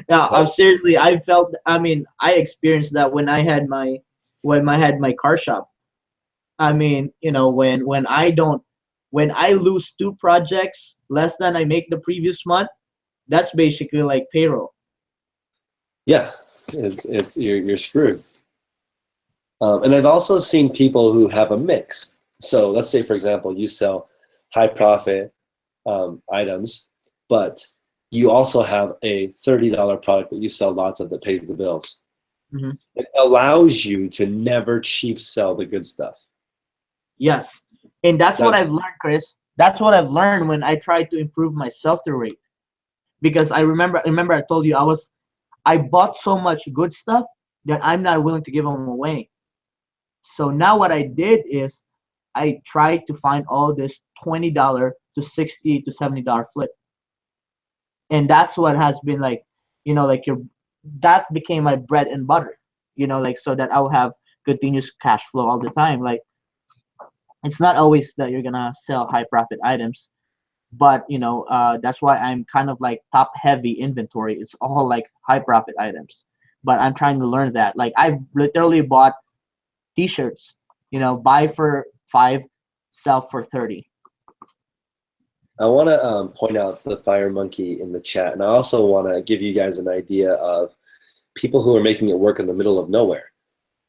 Yeah, seriously, I experienced that when I had my car shop. I mean, when I lose 2 projects less than I make the previous month, that's basically like payroll. Yeah, you're screwed. And I've also seen people who have a mix. So let's say, for example, you sell high profit items, but you also have a $30 product that you sell lots of that pays the bills. Mm-hmm. It allows you to never cheap sell the good stuff. Yes. And that's what I've learned, Chris. That's what I've learned when I tried to improve my sell-through rate. Because I remember I told you I bought so much good stuff that I'm not willing to give them away. So now what I did is I tried to find all this $20 to $60 to $70 flip. And that's what has been like, like that became my bread and butter, like so that I'll have continuous cash flow all the time. Like it's not always that you're gonna sell high profit items, but that's why I'm kind of like top heavy inventory. It's all like high profit items. But I'm trying to learn that. Like I've literally bought t-shirts, buy for 5, sell for 30. I want to point out the fire monkey in the chat, and I also want to give you guys an idea of people who are making it work in the middle of nowhere.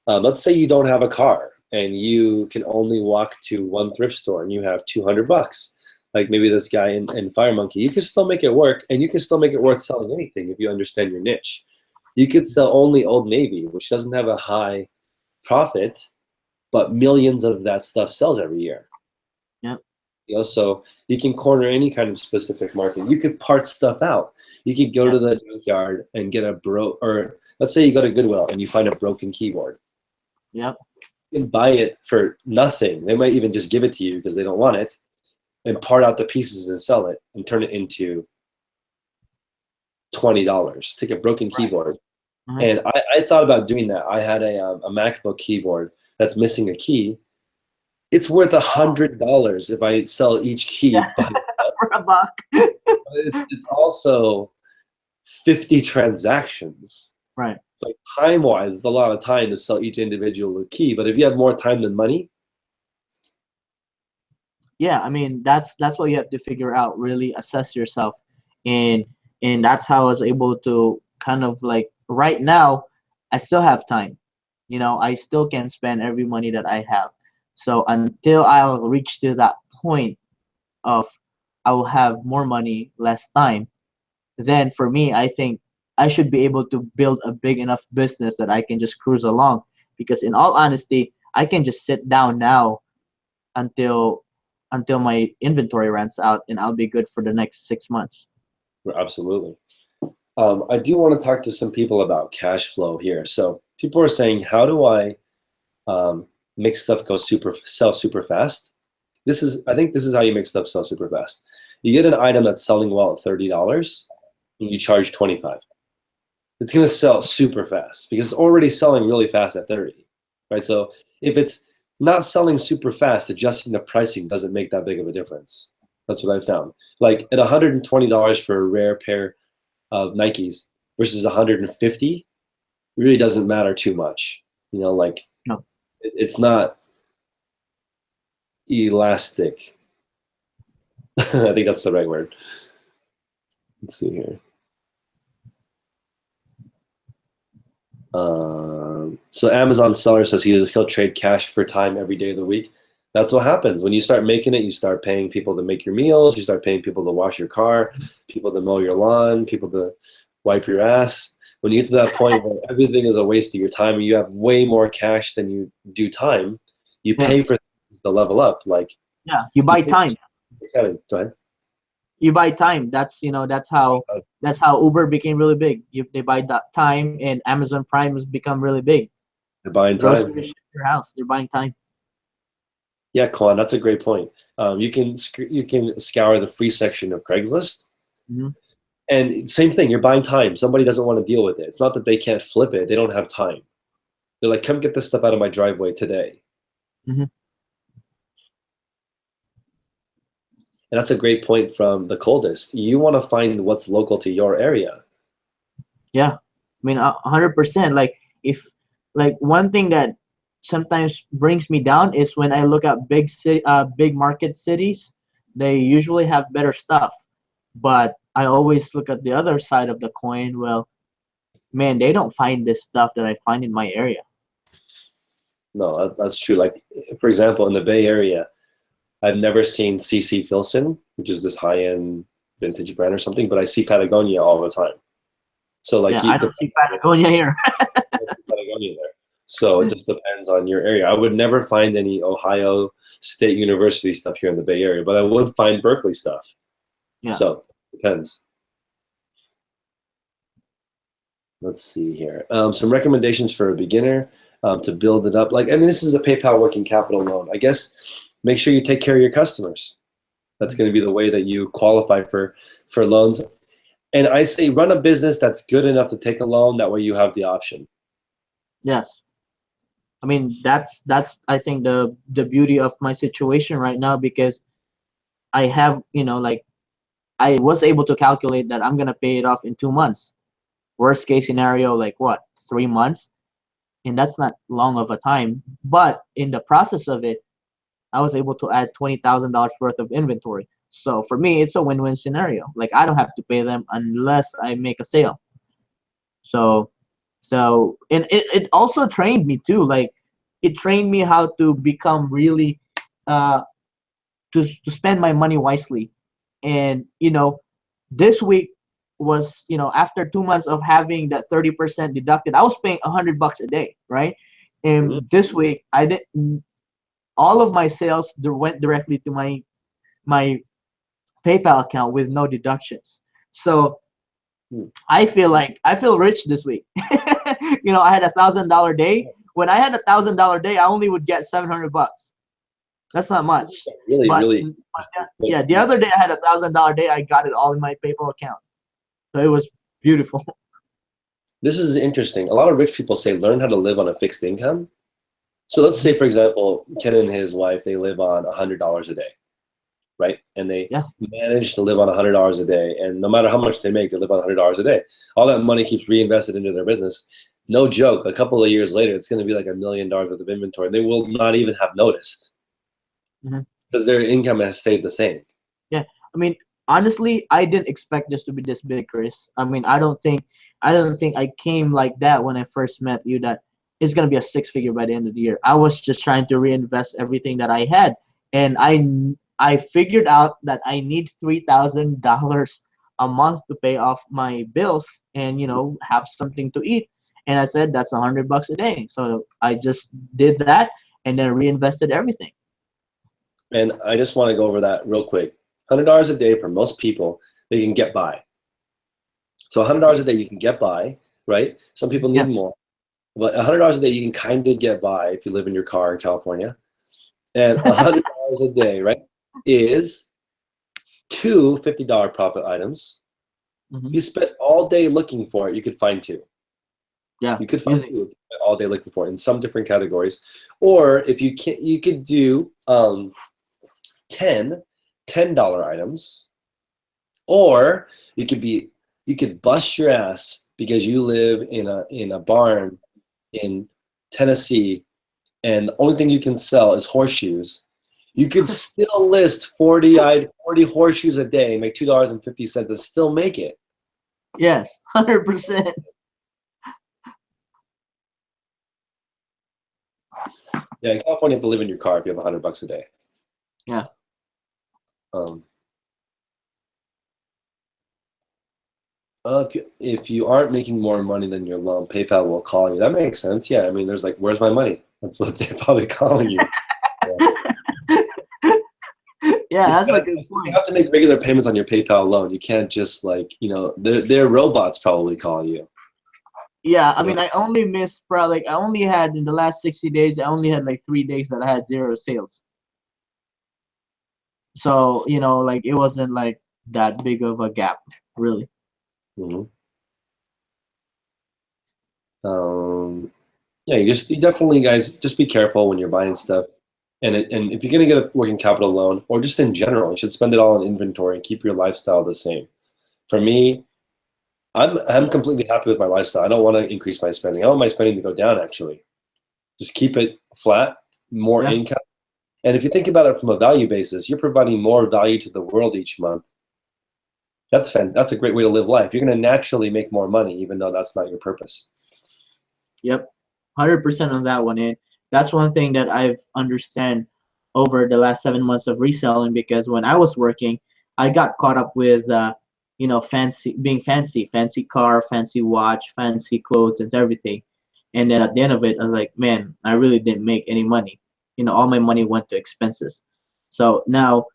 Let's say you don't have a car and you can only walk to one thrift store and you have $200. Like maybe this guy in Fire Monkey, you can still make it work, and you can still make it worth selling anything if you understand your niche. You could sell only Old Navy, which doesn't have a high profit, but millions of that stuff sells every year. Yeah. So you can corner any kind of specific market. You could part stuff out. You could go to the junkyard and get or let's say you go to Goodwill and you find a broken keyboard. Yep. You can buy it for nothing. They might even just give it to you because they don't want it, and part out the pieces and sell it and turn it into $20. Take a broken keyboard. Mm-hmm. And I thought about doing that. I had a MacBook keyboard that's missing a key. It's worth $100 if I sell each key. For $1. It's also 50 transactions. Right. It's like time-wise, it's a lot of time to sell each individual key. But if you have more time than money, yeah, I mean that's what you have to figure out. Really assess yourself, and that's how I was able to kind of like right now, I still have time. I still can spend every money that I have. So until I'll reach to that point of I will have more money, less time, then for me, I think I should be able to build a big enough business that I can just cruise along. Because in all honesty, I can just sit down now until my inventory runs out, and I'll be good for the next 6 months. Absolutely. I do want to talk to some people about cash flow here. So people are saying, how do I make stuff sell super fast? I think this is how you make stuff sell super fast. You get an item that's selling well at $30 and you charge $25. It's going to sell super fast because it's already selling really fast at 30, right? So if it's not selling super fast, adjusting the pricing doesn't make that big of a difference. That's what I found. Like at $120 for a rare pair of Nikes versus $150 really doesn't matter too much. Like no. It's not elastic. I think that's the right word. Let's see here. So Amazon seller says he'll trade cash for time every day of the week. That's what happens when you start making it. You start paying people to make your meals. You start paying people to wash your car, people to mow your lawn, people to wipe your ass. When you get to that point where everything is a waste of your time and you have way more cash than you do time, you pay for things to level up. Like you buy time. Kevin, go ahead. You buy time. That's that's how Uber became really big. They buy that time, and Amazon Prime has become really big. They're buying time. Groceries at your house. They're buying time. Yeah, Quan, that's a great point. You can scour the free section of Craigslist, and same thing. You're buying time. Somebody doesn't want to deal with it. It's not that they can't flip it; they don't have time. They're like, "Come get this stuff out of my driveway today." And that's a great point from the coldest. You want to find what's local to your area. Yeah, I mean 100%. Like one thing that sometimes brings me down is when I look at big market cities. They usually have better stuff, but I always look at the other side of the coin. Well, man, they don't find this stuff that I find in my area. No, that's true. Like for example, in the Bay Area, I've never seen CC Filson, which is this high-end vintage brand or something, but I see Patagonia all the time. So like, I don't see Patagonia here. Patagonia there. So it just depends on your area. I would never find any Ohio State University stuff here in the Bay Area, but I would find Berkeley stuff. Yeah. So it depends. Let's see here. Some recommendations for a beginner to build it up. Like, I mean, this is a PayPal working capital loan. I guess make sure you take care of your customers. That's going to be the way that you qualify for loans. And I say run a business that's good enough to take a loan. That way you have the option. Yes. I mean, that's I think the beauty of my situation right now, because I have, like, I was able to calculate that I'm gonna pay it off in 2 months. Worst case scenario, like what, 3 months? And that's not long of a time. But in the process of it, I was able to add $20,000 worth of inventory. So for me, it's a win-win scenario. Like, I don't have to pay them unless I make a sale. So, and it also trained me too. Like, it trained me how to become really, uh, to spend my money wisely. And this week was, after 2 months of having that 30% deducted, I was paying $100 a day, right? And this week, I didn't. All of my sales went directly to my PayPal account with no deductions. So I feel rich this week. I had $1,000 day. When I had $1,000 day, I only would get $700. That's not much. Really, But, really. yeah, the other day I had $1,000 day. I got it all in my PayPal account. So it was beautiful. This is interesting. A lot of rich people say learn how to live on a fixed income. So let's say, for example, Ken and his wife, they live on $100 a day, right? And they manage to live on $100 a day. And no matter how much they make, they live on $100 a day. All that money keeps reinvested into their business. No joke, a couple of years later, it's going to be like $1 million worth of inventory. They will not even have noticed because their income has stayed the same. Yeah, I mean, honestly, I didn't expect this to be this big, Chris. I mean, I don't think I came like that when I first met you, that it's gonna be a six-figure by the end of the year. I was just trying to reinvest everything that I had, and I figured out that I need $3,000 a month to pay off my bills and have something to eat. And I said that's $100 a day. So I just did that and then reinvested everything. And I just want to go over that real quick. $100 a day for most people, they can get by. So $100 a day, you can get by, right? Some people need more. But $100 a day, you can kind of get by if you live in your car in California. And $100 a day, right, is two $50 profit items. If you spent all day looking for it, you could find two. Yeah, you could find two all day looking for it in some different categories. Or if you can't, you could do 10 $10 items. Or you could bust your ass because you live in a barn in Tennessee and the only thing you can sell is horseshoes. You could still list 40 horseshoes a day, make $2.50 and still make it. Yes, 100%. Yeah, in California, you have to live in your car if you have $100 a day. Yeah. If you aren't making more money than your loan, PayPal will call you. That makes sense. Yeah, I mean, there's like, where's my money? That's what they're probably calling you. Yeah, that's a good point. You have to make regular payments on your PayPal loan. You can't just their robots probably call you. Yeah, I mean, I only missed probably, I only had in the last 60 days, I only had like 3 days that I had 0 sales. So, it wasn't like that big of a gap, really. Yeah, you definitely, guys, just be careful when you're buying stuff. And if you're going to get a working capital loan, or just in general, you should spend it all on inventory and keep your lifestyle the same. For me, I'm completely happy with my lifestyle. I don't want to increase my spending. I want my spending to go down, actually. Just keep it flat, more income. And if you think about it from a value basis, you're providing more value to the world each month. That's a great way to live life. You're going to naturally make more money, even though that's not your purpose. Yep, 100% on that one. And that's one thing that I've understand over the last 7 months of reselling, because when I was working, I got caught up with fancy car, fancy watch, fancy clothes, and everything. And then at the end of it, I was like, man, I really didn't make any money. All my money went to expenses. So now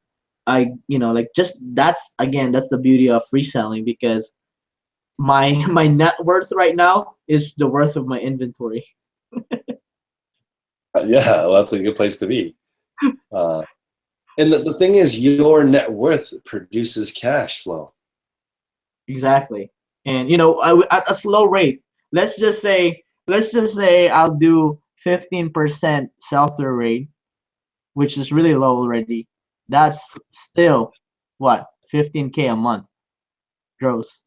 that's the beauty of reselling, because my net worth right now is the worth of my inventory. Yeah, well, that's a good place to be. Uh, and the thing is, your net worth produces cash flow. Exactly. And at a slow rate, let's just say I'll do 15% sell-through rate, which is really low already. That's still what, 15K a month gross.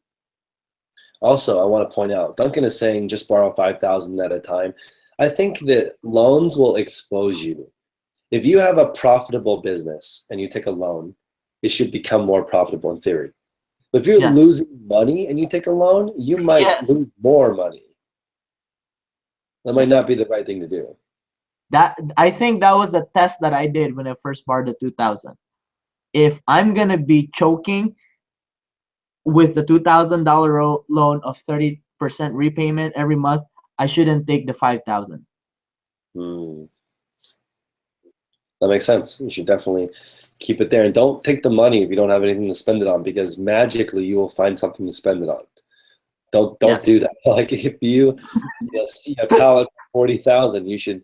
Also, I want to point out, Duncan is saying just borrow 5,000 at a time. I think that loans will expose you. If you have a profitable business and you take a loan, it should become more profitable in theory. But if you're Yes. losing money and you take a loan, you might Yes. lose more money. That might not be the right thing to do. I think that was the test that I did when I first borrowed the 2,000. If I'm gonna be choking with the $2,000 loan of 30% repayment every month, I shouldn't take the 5,000. Hmm. That makes sense. You should definitely keep it there. And don't take the money if you don't have anything to spend it on, because magically you will find something to spend it on. Don't Yes. do that. Like if you see a pallet for 40,000, you should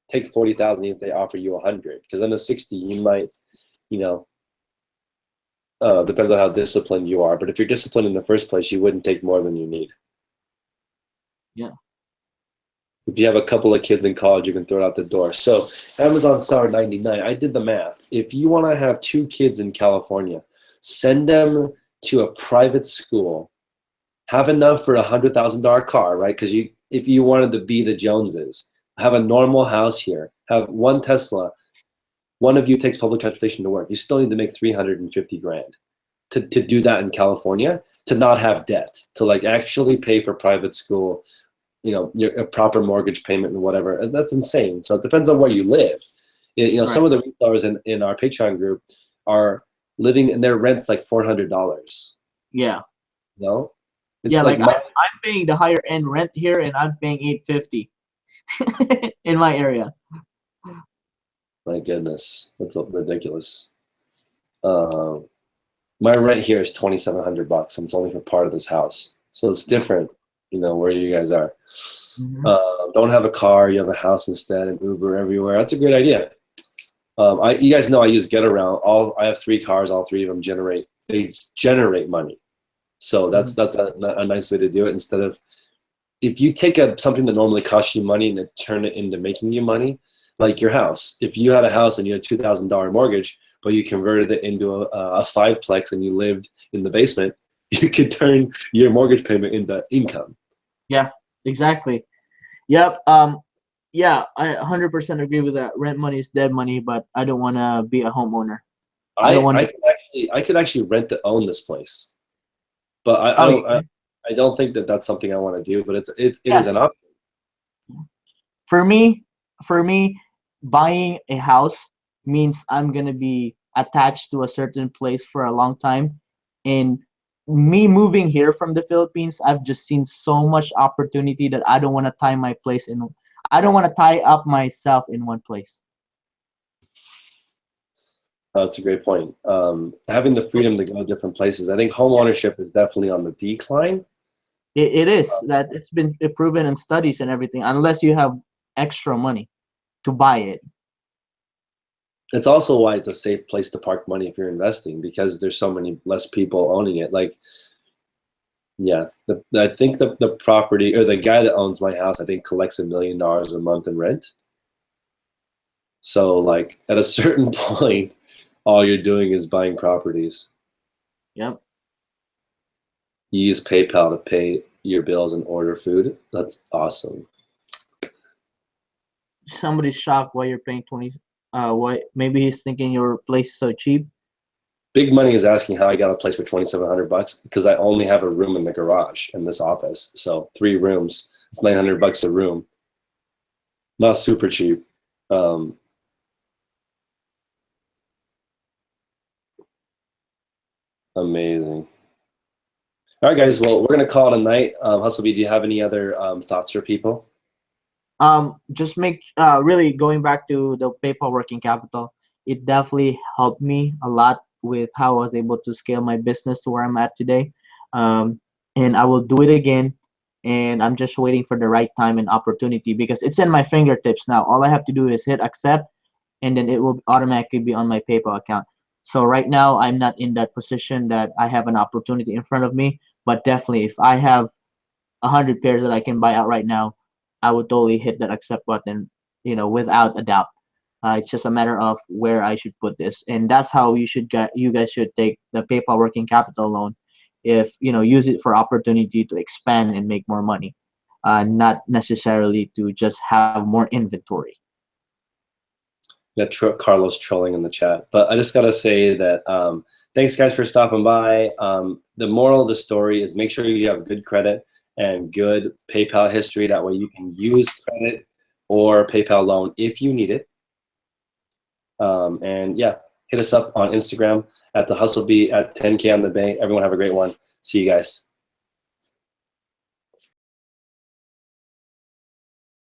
take 40,000 if they offer you 100. Because on the 60, you might, you know, depends on how disciplined you are. But if you're disciplined in the first place, you wouldn't take more than you need. Yeah. If you have a couple of kids in college, you can throw it out the door. So Amazon seller 99, I did the math. If you want to have 2 kids in California, send them to a private school, have enough for $100,000 car, right? Because if you wanted to be the Joneses, have a normal house here, have 1 Tesla, one of you takes public transportation to work. You still need to make 350 grand to do that in California, to not have debt, to like actually pay for private school, a proper mortgage payment and whatever. That's insane. So it depends on where you live. Right. Some of the resellers in our Patreon group are living in their rent's like $400. Yeah. No, it's Yeah, like like I'm paying the higher end rent here, and I'm paying 850 in my area. my goodness, that's ridiculous. My rent here is $2,700, and it's only for part of this house, so it's different. Where you guys are. Mhm. Don't have a car, you have a house instead, and Uber everywhere. That's a great idea. You guys know I use GetAround. I have 3 cars. All 3 of them generate money. So that's a nice way to do it. Instead of, if you take something that normally costs you money and turn it into making you money, like your house. If you had a house and you had a $2,000 mortgage, but you converted it into a 5-plex and you lived in the basement, you could turn your mortgage payment into income. Yeah, exactly. Yep. Yeah, I 100% agree with that. Rent money is dead money, but I don't want to be a homeowner. I don't want to. I could actually rent to own this place, but I don't think that that's something I want to do. But it is an option. For me, buying a house means I'm gonna be attached to a certain place for a long time. And me moving here from the Philippines, I've just seen so much opportunity that I don't want to I don't want to tie up myself in one place. That's a great point. Having the freedom to go different places. I think home ownership is definitely on the decline. It is that it's been proven in studies and everything, unless you have extra money to buy it. It's also why it's a safe place to park money if you're investing, because there's so many less people owning it. Like, yeah, I think the property, or the guy that owns my house, I think collects $1 million a month in rent. So like at a certain point, all you're doing is buying properties. Yep. You use PayPal to pay your bills and order food. That's awesome. Somebody's shocked why you're paying 20. Why maybe he's thinking your place is so cheap. Big Money is asking how I got a place for $2,700, because I only have a room in the garage in this office. So 3 rooms, it's $900 a room. Not super cheap. Amazing. All right, guys. Well, we're gonna call it a night. Hustle B, do you have any other thoughts for people? Just make really going back to the PayPal working capital, it definitely helped me a lot with how I was able to scale my business to where I'm at today. and I will do it again. And I'm just waiting for the right time and opportunity because it's in my fingertips now. All I have to do is hit accept, and then it will automatically be on my PayPal account. So right now, I'm not in that position that I have an opportunity in front of me. But definitely, if I have 100 pairs that I can buy out right now, I would totally hit that accept button, without a doubt. It's just a matter of where I should put this, and that's how you guys should take the PayPal working capital loan. If use it for opportunity to expand and make more money, not necessarily to just have more inventory. Got Carlos trolling in the chat, but I just gotta say that thanks guys for stopping by. The moral of the story is make sure you have good credit and good PayPal history. That way you can use credit or PayPal loan if you need it. And yeah, hit us up on Instagram at the Hustle Bee at 10K on the Bay. Everyone have a great one. See you guys.